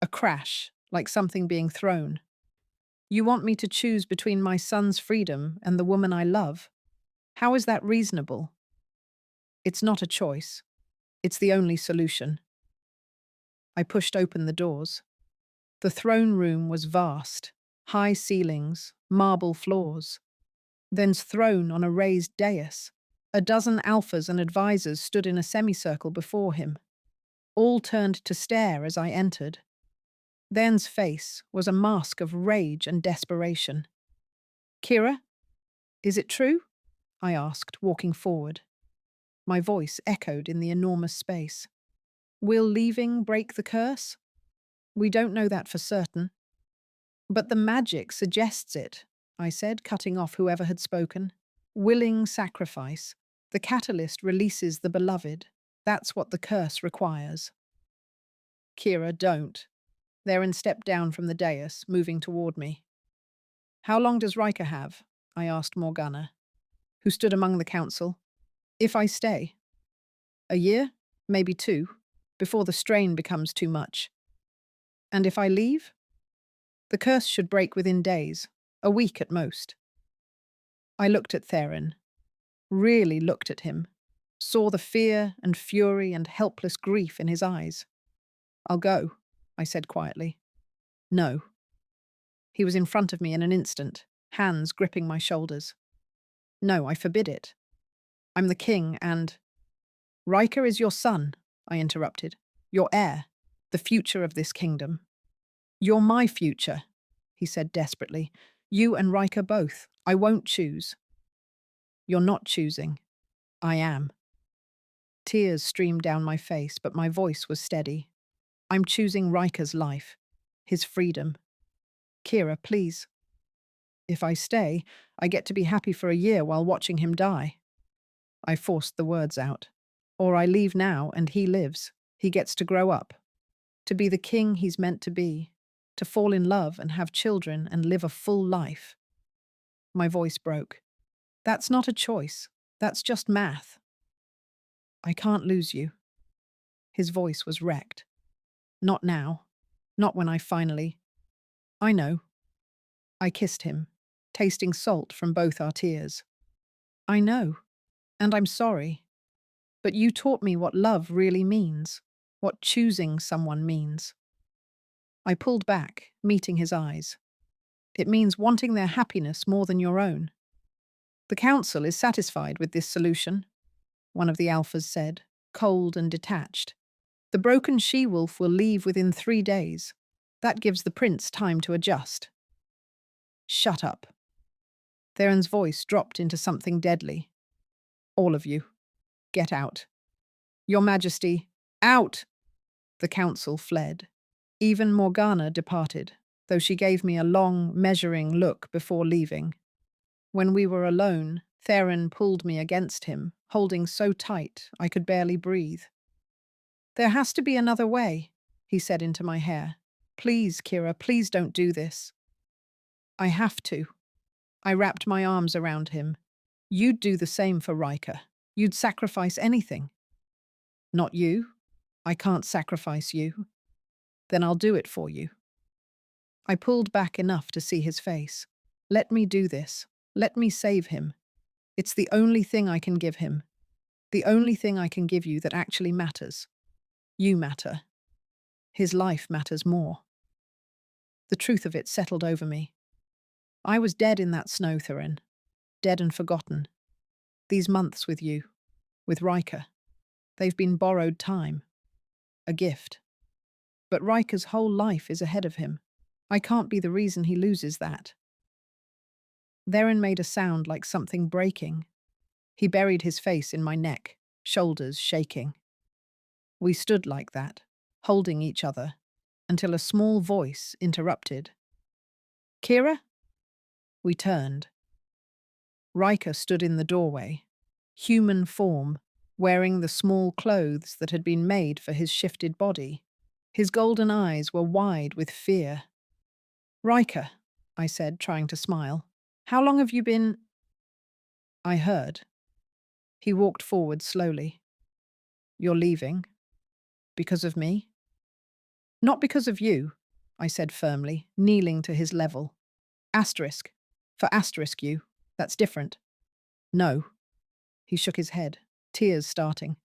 A crash, like something being thrown. You want me to choose between my son's freedom and the woman I love? How is that reasonable? It's not a choice. It's the only solution. I pushed open the doors. The throne room was vast, high ceilings, marble floors. Then's throne on a raised dais. A dozen alphas and advisors stood in a semicircle before him. All turned to stare as I entered. Then's face was a mask of rage and desperation. Kira, is it true? I asked, walking forward. My voice echoed in the enormous space. Will leaving break the curse? We don't know that for certain. But the magic suggests it, I said, cutting off whoever had spoken. Willing sacrifice. The catalyst releases the beloved. That's what the curse requires. Kira, don't. Theren stepped down from the dais, moving toward me. How long does Ryker have? I asked Morgana, who stood among the council. If I stay? A year? Maybe 2, before the strain becomes too much. And if I leave? The curse should break within days, a week at most. I looked at Theren, really looked at him, saw the fear and fury and helpless grief in his eyes. I'll go, I said quietly. No. He was in front of me in an instant, hands gripping my shoulders. No, I forbid it. I'm the king and… Ryker is your son, I interrupted. Your heir, the future of this kingdom. You're my future, he said desperately. You and Ryker both. I won't choose. You're not choosing. I am. Tears streamed down my face, but my voice was steady. I'm choosing Ryker's life, his freedom. Kira, please. If I stay, I get to be happy for a year while watching him die. I forced the words out. Or I leave now and he lives. He gets to grow up. To be the king he's meant to be. To fall in love and have children and live a full life. My voice broke. That's not a choice. That's just math. I can't lose you. His voice was wrecked. Not now. Not when I finally… I know. I kissed him, tasting salt from both our tears. I know. And I'm sorry. But you taught me what love really means, what choosing someone means. I pulled back, meeting his eyes. It means wanting their happiness more than your own. The council is satisfied with this solution, one of the alphas said, cold and detached. The broken she-wolf will leave within 3 days. That gives the prince time to adjust. Shut up. Theron's voice dropped into something deadly. All of you. Get out. Your Majesty, out! The council fled. Even Morgana departed, though she gave me a long, measuring look before leaving. When we were alone, Theren pulled me against him, holding so tight I could barely breathe. "There has to be another way," he said into my hair. "Please, Kira, please don't do this." "I have to." I wrapped my arms around him. "You'd do the same for Ryker. You'd sacrifice anything." "Not you. I can't sacrifice you." "Then I'll do it for you." I pulled back enough to see his face. "Let me do this. Let me save him. It's the only thing I can give him. The only thing I can give you that actually matters. You matter. His life matters more." The truth of it settled over me. I was dead in that snow, Theren. Dead and forgotten. These months with you, with Ryker, they've been borrowed time. A gift. But Ryker's whole life is ahead of him. I can't be the reason he loses that. Theren made a sound like something breaking. He buried his face in my neck, shoulders shaking. We stood like that, holding each other, until a small voice interrupted. "Kira?" We turned. Ryker stood in the doorway, human form, wearing the small clothes that had been made for his shifted body. His golden eyes were wide with fear. "Ryker," I said, trying to smile. "How long have you been—" I heard. He walked forward slowly. "You're leaving? Because of me?" "Not because of you," I said firmly, kneeling to his level. Asterisk. For asterisk you. That's different." "No." He shook his head, tears starting.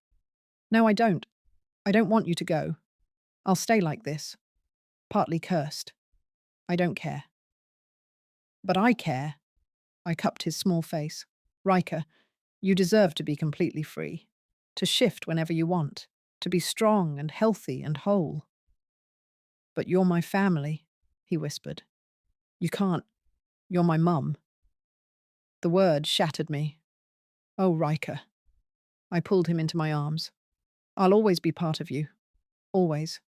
"No, I don't. I don't want you to go. I'll stay like this. Partly cursed. I don't care." "But I care." I cupped his small face. "Ryker, you deserve to be completely free. To shift whenever you want. To be strong and healthy and whole." "But you're my family," he whispered. "You can't. You're my mum." The word shattered me. "Oh, Ryker." I pulled him into my arms. "I'll always be part of you. Always.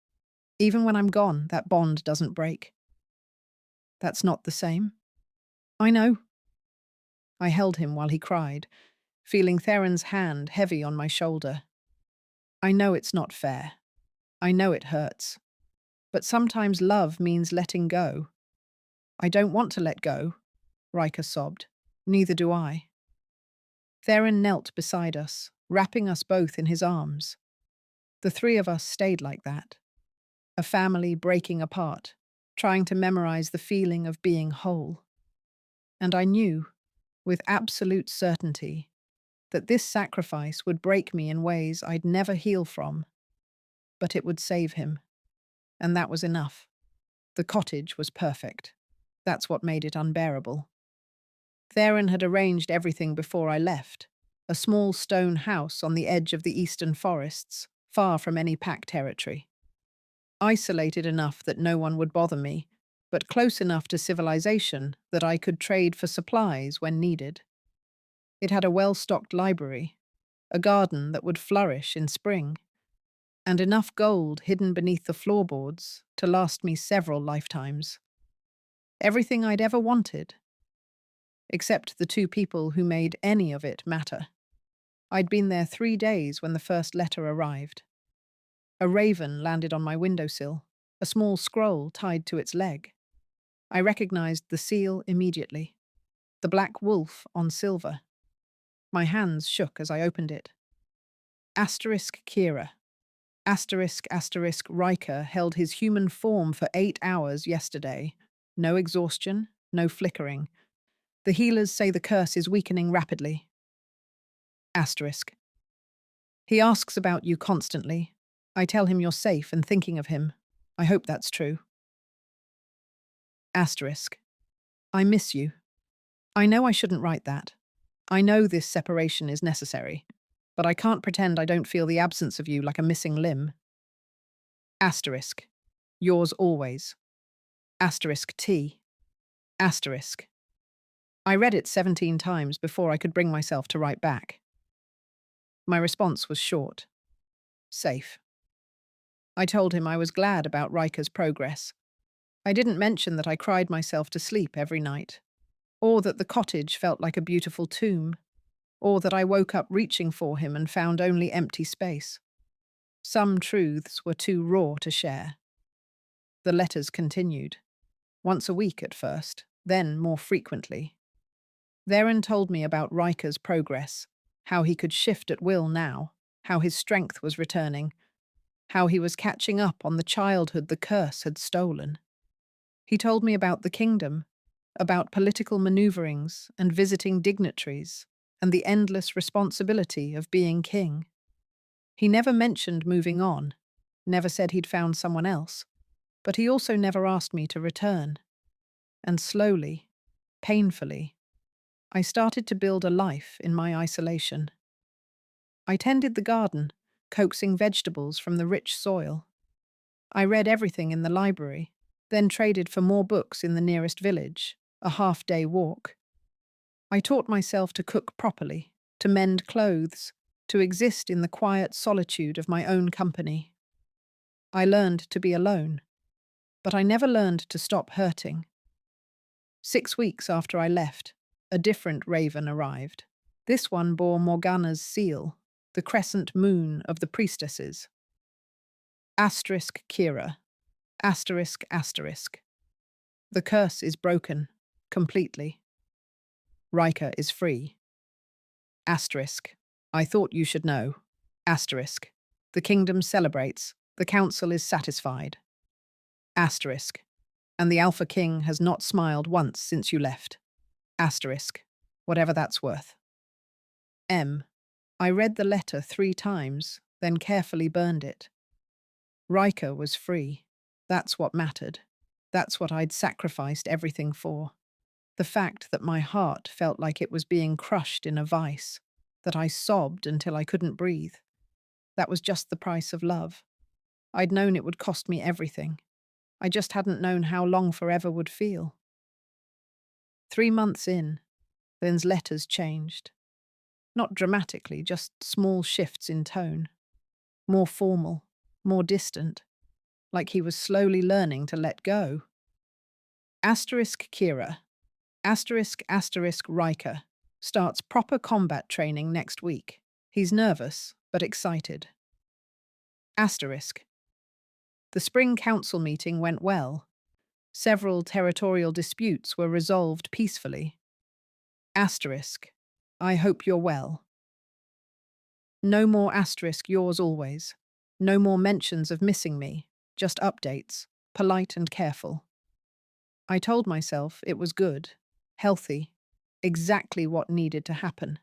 Even when I'm gone, that bond doesn't break." "That's not the same." "I know." I held him while he cried, feeling Theron's hand heavy on my shoulder. "I know it's not fair. I know it hurts. But sometimes love means letting go." "I don't want to let go," Ryker sobbed. "Neither do I." Theren knelt beside us, wrapping us both in his arms. The three of us stayed like that. A family breaking apart, trying to memorize the feeling of being whole. And I knew, with absolute certainty, that this sacrifice would break me in ways I'd never heal from. But it would save him. And that was enough. The cottage was perfect. That's what made it unbearable. Theren had arranged everything before I left. A small stone house on the edge of the eastern forests, far from any pack territory. Isolated enough that no one would bother me, but close enough to civilization that I could trade for supplies when needed. It had a well-stocked library, a garden that would flourish in spring, and enough gold hidden beneath the floorboards to last me several lifetimes. Everything I'd ever wanted, except the two people who made any of it matter. I'd been there 3 days when the first letter arrived. A raven landed on my windowsill, a small scroll tied to its leg. I recognized the seal immediately. The black wolf on silver. My hands shook as I opened it. Asterisk Kira. Asterisk asterisk Ryker held his human form for 8 hours yesterday. No exhaustion, no flickering. The healers say the curse is weakening rapidly. Asterisk. He asks about you constantly. I tell him you're safe and thinking of him. I hope that's true. Asterisk. I miss you. I know I shouldn't write that. I know this separation is necessary, but I can't pretend I don't feel the absence of you like a missing limb. Asterisk. Yours always. Asterisk T. Asterisk. I read it 17 times before I could bring myself to write back. My response was short. Safe. I told him I was glad about Riker's progress. I didn't mention that I cried myself to sleep every night, or that the cottage felt like a beautiful tomb, or that I woke up reaching for him and found only empty space. Some truths were too raw to share. The letters continued, once a week at first, then more frequently. Theren told me about Riker's progress, how he could shift at will now, how his strength was returning, how he was catching up on the childhood the curse had stolen. He told me about the kingdom, about political maneuverings and visiting dignitaries, and the endless responsibility of being king. He never mentioned moving on, never said he'd found someone else, but he also never asked me to return. And slowly, painfully, I started to build a life in my isolation. I tended the garden, coaxing vegetables from the rich soil. I read everything in the library, then traded for more books in the nearest village, a half-day walk. I taught myself to cook properly, to mend clothes, to exist in the quiet solitude of my own company. I learned to be alone, but I never learned to stop hurting. 6 weeks after I left, a different raven arrived. This one bore Morgana's seal, the crescent moon of the priestesses. Asterisk Kira. Asterisk asterisk. The curse is broken, completely. Ryker is free. Asterisk. I thought you should know. Asterisk. The kingdom celebrates. The council is satisfied. Asterisk. And the Alpha King has not smiled once since you left. Asterisk. Whatever that's worth. M. I read the letter 3 times, then carefully burned it. Ryker was free. That's what mattered. That's what I'd sacrificed everything for. The fact that my heart felt like it was being crushed in a vice, that I sobbed until I couldn't breathe. That was just the price of love. I'd known it would cost me everything. I just hadn't known how long forever would feel. 3 months in, Then's letters changed. Not dramatically, just small shifts in tone. More formal, more distant, like he was slowly learning to let go. Asterisk Kira. Asterisk asterisk Ryker starts proper combat training next week. He's nervous, but excited. Asterisk. The spring council meeting went well. Several territorial disputes were resolved peacefully. Asterisk. I hope you're well. No more asterisk yours always. No more mentions of missing me, just updates, polite and careful. I told myself it was good, healthy, exactly what needed to happen.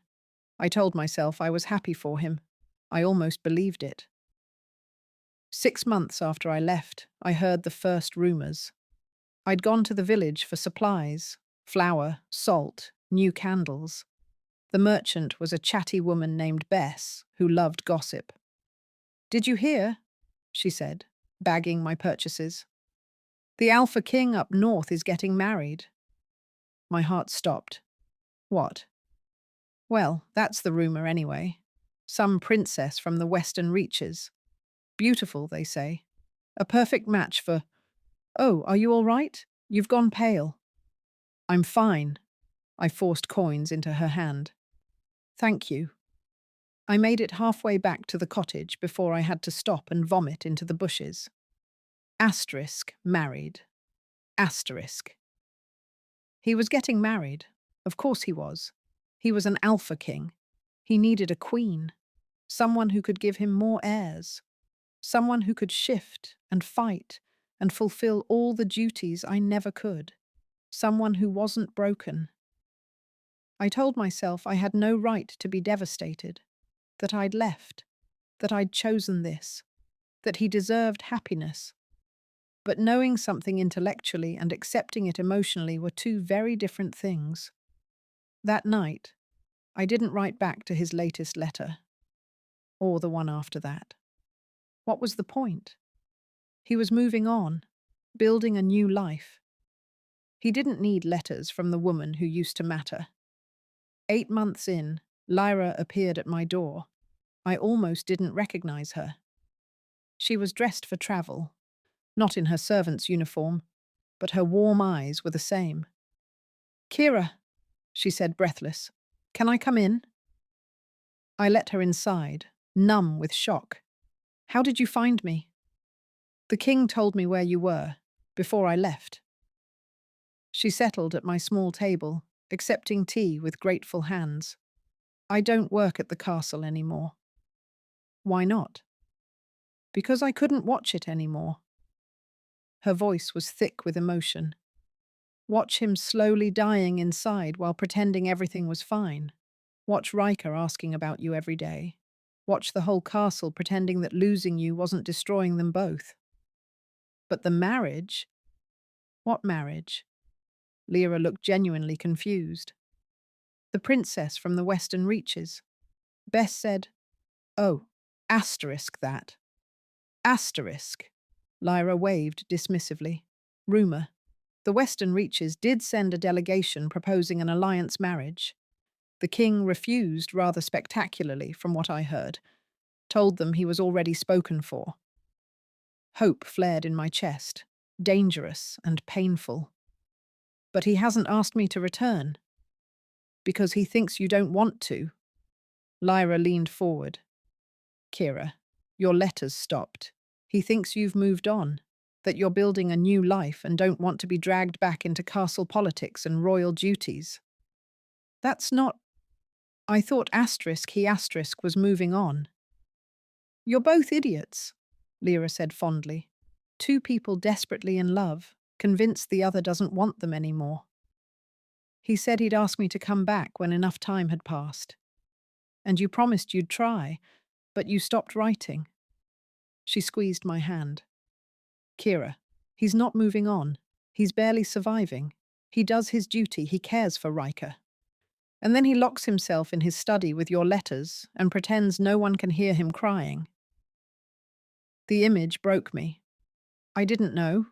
I told myself I was happy for him. I almost believed it. 6 months after I left, I heard the first rumors. I'd gone to the village for supplies, flour, salt, new candles. The merchant was a chatty woman named Bess, who loved gossip. "Did you hear?" she said, bagging my purchases. "The Alpha King up north is getting married." My heart stopped. What? Well, that's the rumor anyway. Some princess from the western reaches. Beautiful, they say. A perfect match for... Oh, are you all right? You've gone pale. I'm fine. I forced coins into her hand. Thank you. I made it halfway back to the cottage before I had to stop and vomit into the bushes. Asterisk married. Asterisk. He was getting married. Of course he was. He was an Alpha King. He needed a queen. Someone who could give him more heirs. Someone who could shift and fight and fulfill all the duties I never could. Someone who wasn't broken. I told myself I had no right to be devastated, that I'd left, that I'd chosen this, that he deserved happiness. But knowing something intellectually and accepting it emotionally were two very different things. That night, I didn't write back to his latest letter, or the one after that. What was the point? He was moving on, building a new life. He didn't need letters from the woman who used to matter. 8 months in, Lyra appeared at my door. I almost didn't recognize her. She was dressed for travel, not in her servant's uniform, but her warm eyes were the same. "Kira," she said, breathless, "can I come in?" I let her inside, numb with shock. "How did you find me?" "The king told me where you were, before I left." She settled at my small table, accepting tea with grateful hands. "I don't work at the castle anymore." "Why not?" "Because I couldn't watch it anymore." Her voice was thick with emotion. Watch him slowly dying inside while pretending everything was fine. Watch Ryker asking about you every day. Watch the whole castle pretending that losing you wasn't destroying them both. But the marriage? What marriage? Lyra looked genuinely confused. "The princess from the Western Reaches." Bess said, "Oh, asterisk that." Asterisk. Lyra waved dismissively. "Rumour. The Western Reaches did send a delegation proposing an alliance marriage. The king refused rather spectacularly, from what I heard. Told them he was already spoken for." Hope flared in my chest, dangerous and painful. "But he hasn't asked me to return." "Because he thinks you don't want to." Lyra leaned forward. "Kira, your letters stopped. He thinks you've moved on, that you're building a new life and don't want to be dragged back into castle politics and royal duties." "That's not—" "I thought he was moving on." "You're both idiots," Lyra said fondly. "Two people desperately in love, convinced the other doesn't want them anymore. He said he'd ask me to come back when enough time had passed. And you promised you'd try, but you stopped writing." She squeezed my hand. "Kira, he's not moving on. He's barely surviving. He does his duty, he cares for Ryker. And then he locks himself in his study with your letters and pretends no one can hear him crying." The image broke me. "I didn't know."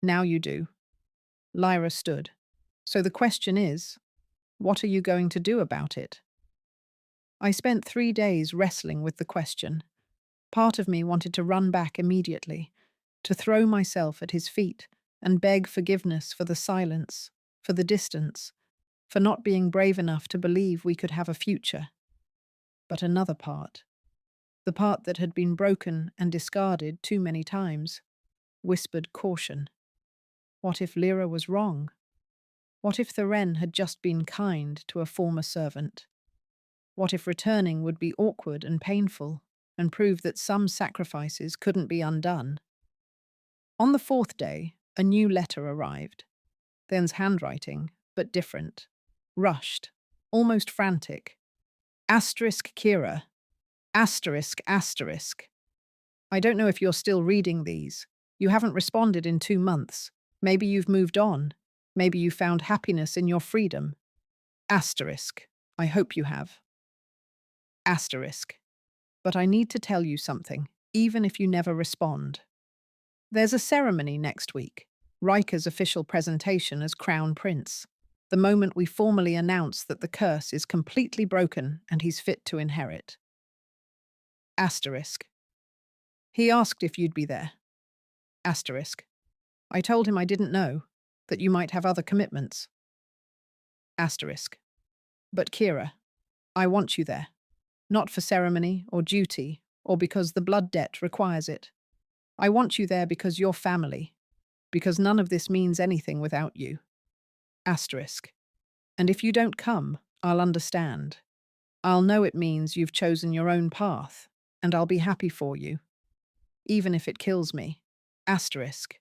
"Now you do." Lyra stood. "So the question is, what are you going to do about it?" I spent 3 days wrestling with the question. Part of me wanted to run back immediately, to throw myself at his feet and beg forgiveness for the silence, for the distance, for not being brave enough to believe we could have a future. But another part, the part that had been broken and discarded too many times, whispered caution. What if Lyra was wrong? What if Theren had just been kind to a former servant? What if returning would be awkward and painful, and prove that some sacrifices couldn't be undone? On the 4th day, a new letter arrived. Then's handwriting, but different. Rushed. Almost frantic. Asterisk Kira. Asterisk asterisk. "I don't know if you're still reading these. You haven't responded in 2 months. Maybe you've moved on. Maybe you found happiness in your freedom. Asterisk. I hope you have. Asterisk. But I need to tell you something, even if you never respond. There's a ceremony next week, Ryker's official presentation as Crown Prince, the moment we formally announce that the curse is completely broken and he's fit to inherit. Asterisk. He asked if you'd be there. Asterisk. I told him I didn't know, that you might have other commitments. Asterisk. But Kira, I want you there. Not for ceremony or duty, or because the blood debt requires it. I want you there because you're family, because none of this means anything without you. Asterisk. And if you don't come, I'll understand. I'll know it means you've chosen your own path, and I'll be happy for you. Even if it kills me. Asterisk.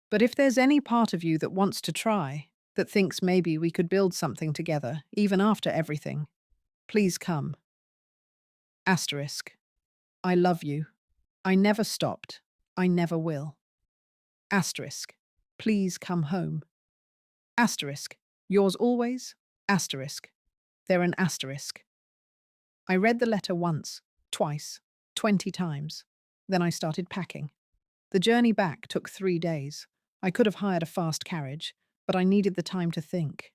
But if there's any part of you that wants to try, that thinks maybe we could build something together, even after everything, please come. Asterisk. I love you. I never stopped. I never will. Asterisk. Please come home. Asterisk. Yours always. Asterisk. They're an asterisk. I read the letter once, twice, 20 times. Then I started packing. The journey back took 3 days. I could have hired a fast carriage, but I needed the time to think,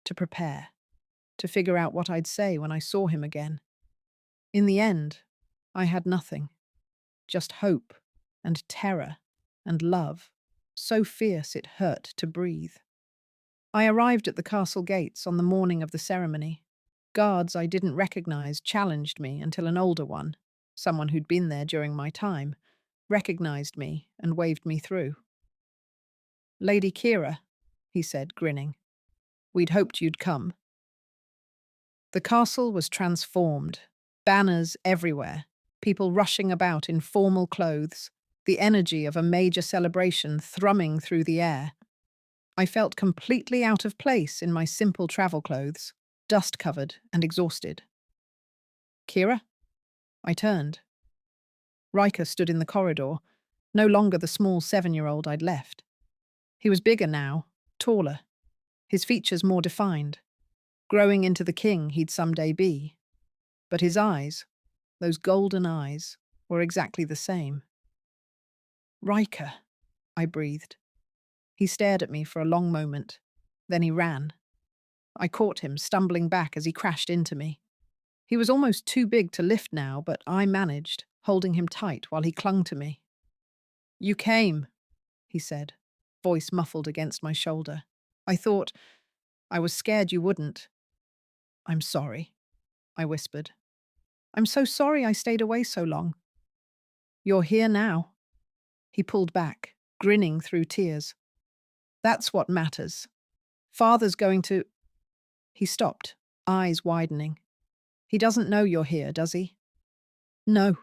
to prepare, to figure out what I'd say when I saw him again. In the end, I had nothing. just hope and terror and love, so fierce it hurt to breathe. I arrived at the castle gates on the morning of the ceremony. Guards I didn't recognize challenged me until an older one, someone who'd been there during my time, recognized me and waved me through. "Lady Kira," he said, grinning. "We'd hoped you'd come." The castle was transformed. Banners everywhere, people rushing about in formal clothes, the energy of a major celebration thrumming through the air. I felt completely out of place in my simple travel clothes, dust-covered and exhausted. "Kira?" I turned. Ryker stood in the corridor, no longer the small 7-year-old I'd left. He was bigger now, taller, his features more defined, growing into the king he'd someday be. But his eyes, those golden eyes, were exactly the same. "Ryker," I breathed. He stared at me for a long moment. Then he ran. I caught him, stumbling back as he crashed into me. He was almost too big to lift now, but I managed, holding him tight while he clung to me. "You came," he said, voice muffled against my shoulder. I was scared you wouldn't." "I'm sorry," I whispered. "I'm so sorry I stayed away so long." "You're here now." He pulled back, grinning through tears. "That's what matters. Father's going to—" He stopped, eyes widening. "He doesn't know you're here, does he?" "No."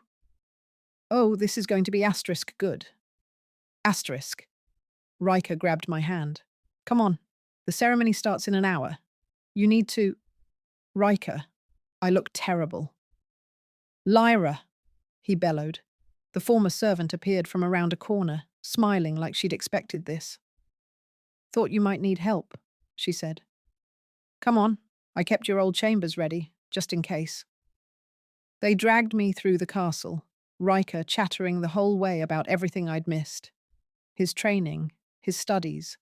"Oh, this is going to be asterisk good." "Asterisk." Ryker grabbed my hand. "Come on. The ceremony starts in an hour. You need to—" "Ryker." I looked terrible. "Lyra," he bellowed. The former servant appeared from around a corner, smiling like she'd expected this. "Thought you might need help," she said. "Come on. I kept your old chambers ready, just in case." They dragged me through the castle, Ryker chattering the whole way about everything I'd missed. His training, his studies,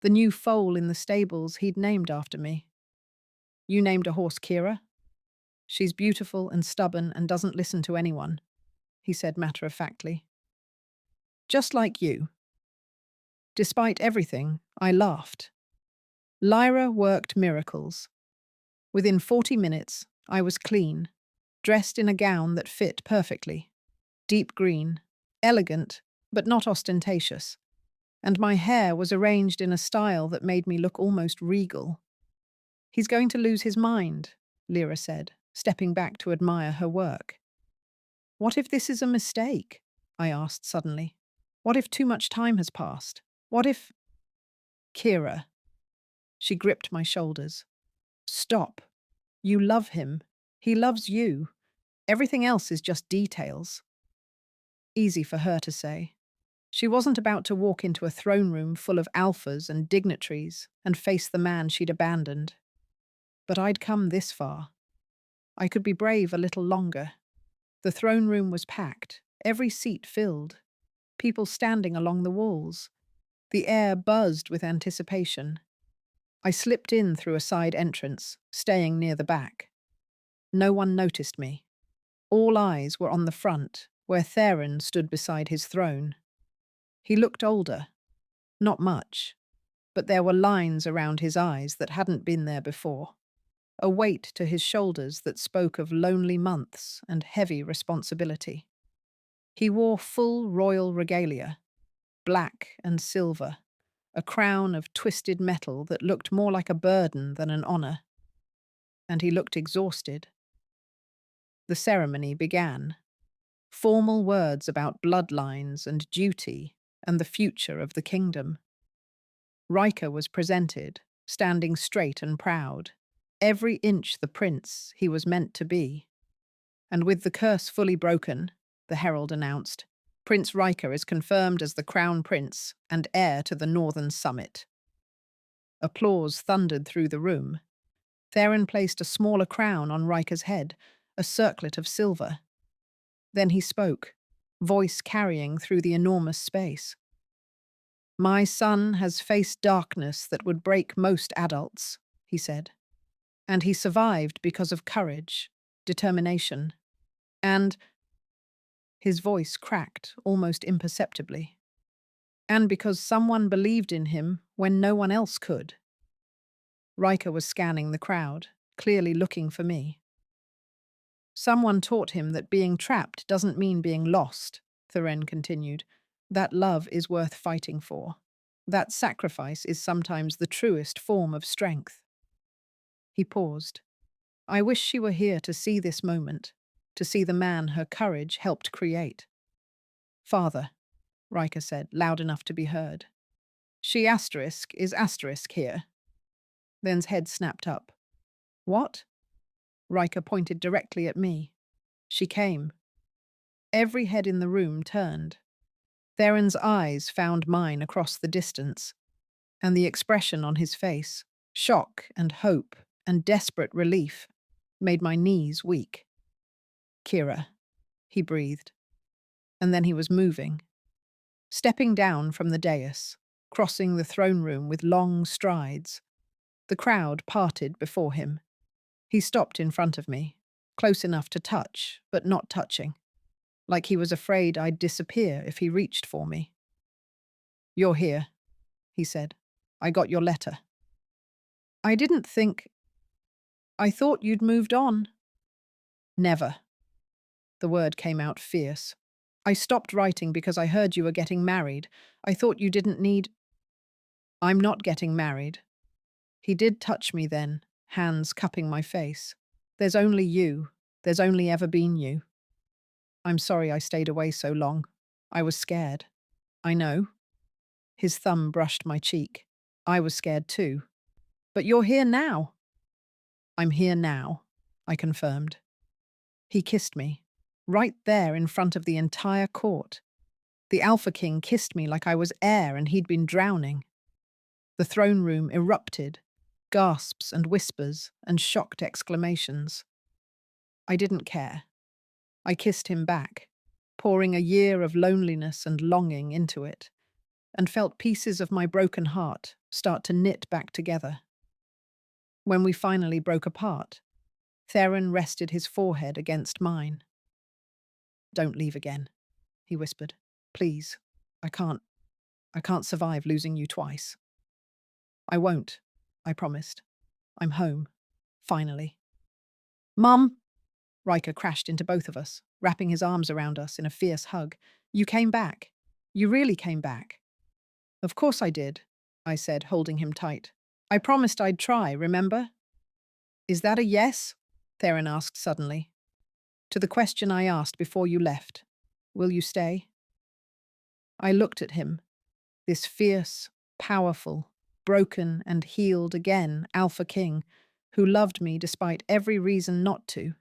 the new foal in the stables he'd named after me. "You named a horse Kira? She's beautiful and stubborn and doesn't listen to anyone," he said matter-of-factly. "Just like you." Despite everything, I laughed. Lyra worked miracles. Within 40 minutes, I was clean, dressed in a gown that fit perfectly. Deep green, elegant, but not ostentatious. And my hair was arranged in a style that made me look almost regal. "He's going to lose his mind," Lyra said, stepping back to admire her work. "What if this is a mistake?" I asked suddenly. "What if too much time has passed? What if—" "Kira." She gripped my shoulders. "Stop. You love him. He loves you. Everything else is just details." Easy for her to say. She wasn't about to walk into a throne room full of alphas and dignitaries and face the man she'd abandoned. But I'd come this far. I could be brave a little longer. The throne room was packed, every seat filled, people standing along the walls. The air buzzed with anticipation. I slipped in through a side entrance, staying near the back. No one noticed me. All eyes were on the front, where Theren stood beside his throne. He looked older. Not much. But there were lines around his eyes that hadn't been there before. A weight to his shoulders that spoke of lonely months and heavy responsibility. He wore full royal regalia, black and silver, a crown of twisted metal that looked more like a burden than an honor. And he looked exhausted. The ceremony began. Formal words about bloodlines and duty and the future of the kingdom. Ryker was presented, standing straight and proud, every inch the prince he was meant to be. And with the curse fully broken, the herald announced, Prince Ryker is confirmed as the crown prince and heir to the northern summit. Applause thundered through the room. Theren placed a smaller crown on Ryker's head, a circlet of silver. Then he spoke, voice carrying through the enormous space. "My son has faced darkness that would break most adults," he said. "And he survived because of courage, determination, and—" His voice cracked almost imperceptibly. And because someone believed in him when no one else could. Riker was scanning the crowd, clearly looking for me. Someone taught him that being trapped doesn't mean being lost, Theren continued. That love is worth fighting for. That sacrifice is sometimes the truest form of strength. He paused. I wish she were here to see this moment, to see the man her courage helped create. Father, Riker said, loud enough to be heard. She is asterisk here. Then's head snapped up. What? Riker pointed directly at me. She came. Every head in the room turned. Theron's eyes found mine across the distance, and the expression on his face, shock and hope and desperate relief, made my knees weak. Kira, he breathed. And then he was moving. Stepping down from the dais, crossing the throne room with long strides. The crowd parted before him. He stopped in front of me, close enough to touch, but not touching, like he was afraid I'd disappear if he reached for me. You're here, he said. I got your letter. I didn't think... I thought you'd moved on. Never. The word came out fierce. I stopped writing because I heard you were getting married. I thought you didn't need... I'm not getting married. He did touch me then, hands cupping my face. There's only you. There's only ever been you. I'm sorry I stayed away so long. I was scared. I know. His thumb brushed my cheek. I was scared too. But you're here now. I'm here now, I confirmed. He kissed me, right there in front of the entire court. The Alpha King kissed me like I was air and he'd been drowning. The throne room erupted, gasps and whispers and shocked exclamations. I didn't care. I kissed him back, pouring a year of loneliness and longing into it, and felt pieces of my broken heart start to knit back together. When we finally broke apart, Theren rested his forehead against mine. Don't leave again, he whispered. Please, I can't survive losing you twice. I won't, I promised. I'm home, finally. Mum! Riker crashed into both of us, wrapping his arms around us in a fierce hug. You came back. You really came back. Of course I did, I said, holding him tight. I promised I'd try, remember? Is that a yes? Theren asked suddenly. To the question I asked before you left. Will you stay? I looked at him, this fierce, powerful, broken and healed again Alpha King, who loved me despite every reason not to.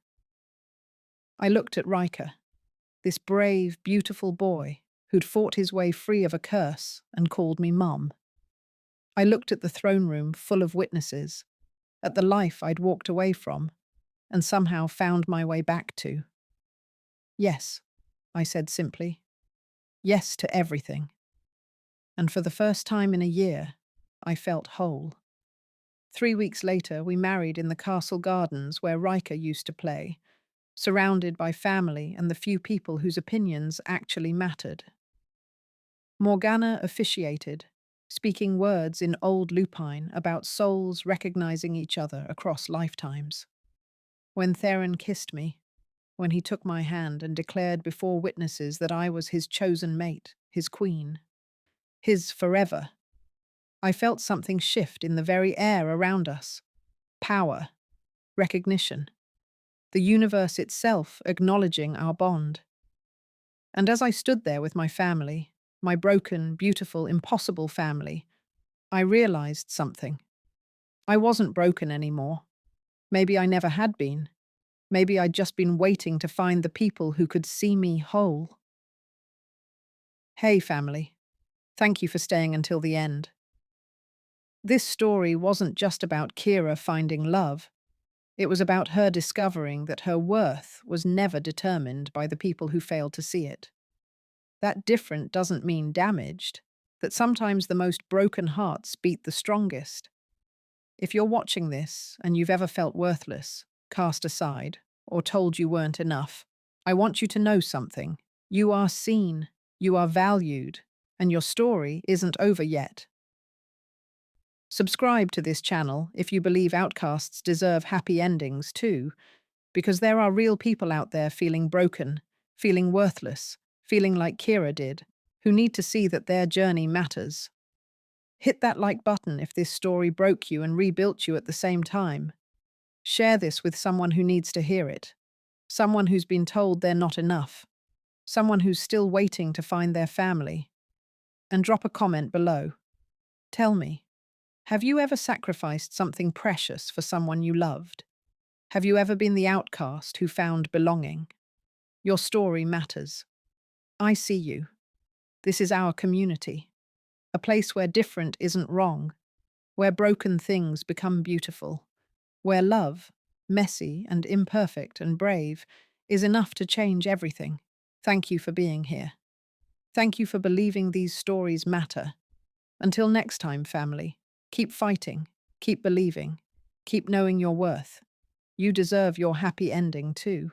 I looked at Ryker, this brave, beautiful boy who'd fought his way free of a curse and called me Mum. I looked at the throne room full of witnesses, at the life I'd walked away from and somehow found my way back to. Yes, I said simply. Yes to everything. And for the first time in a year, I felt whole. 3 weeks later, we married in the castle gardens where Ryker used to play, surrounded by family and the few people whose opinions actually mattered. Morgana officiated, speaking words in old lupine about souls recognizing each other across lifetimes. When Theren kissed me, when he took my hand and declared before witnesses that I was his chosen mate, his queen, his forever, I felt something shift in the very air around us. Power, recognition, the universe itself acknowledging our bond. And as I stood there with my family, my broken, beautiful, impossible family, I realized something. I wasn't broken anymore. Maybe I never had been. Maybe I'd just been waiting to find the people who could see me whole. Hey, family. Thank you for staying until the end. This story wasn't just about Kira finding love. It was about her discovering that her worth was never determined by the people who failed to see it. That different doesn't mean damaged, that sometimes the most broken hearts beat the strongest. If you're watching this and you've ever felt worthless, cast aside, or told you weren't enough, I want you to know something. You are seen, you are valued, and your story isn't over yet. Subscribe to this channel if you believe outcasts deserve happy endings too, because there are real people out there feeling broken, feeling worthless, feeling like Kira did, who need to see that their journey matters. Hit that like button if this story broke you and rebuilt you at the same time. Share this with someone who needs to hear it, someone who's been told they're not enough, someone who's still waiting to find their family. And drop a comment below. Tell me, have you ever sacrificed something precious for someone you loved? Have you ever been the outcast who found belonging? Your story matters. I see you. This is our community. A place where different isn't wrong, where broken things become beautiful, where love, messy and imperfect and brave, is enough to change everything. Thank you for being here. Thank you for believing these stories matter. Until next time, family, keep fighting, keep believing, keep knowing your worth. You deserve your happy ending too.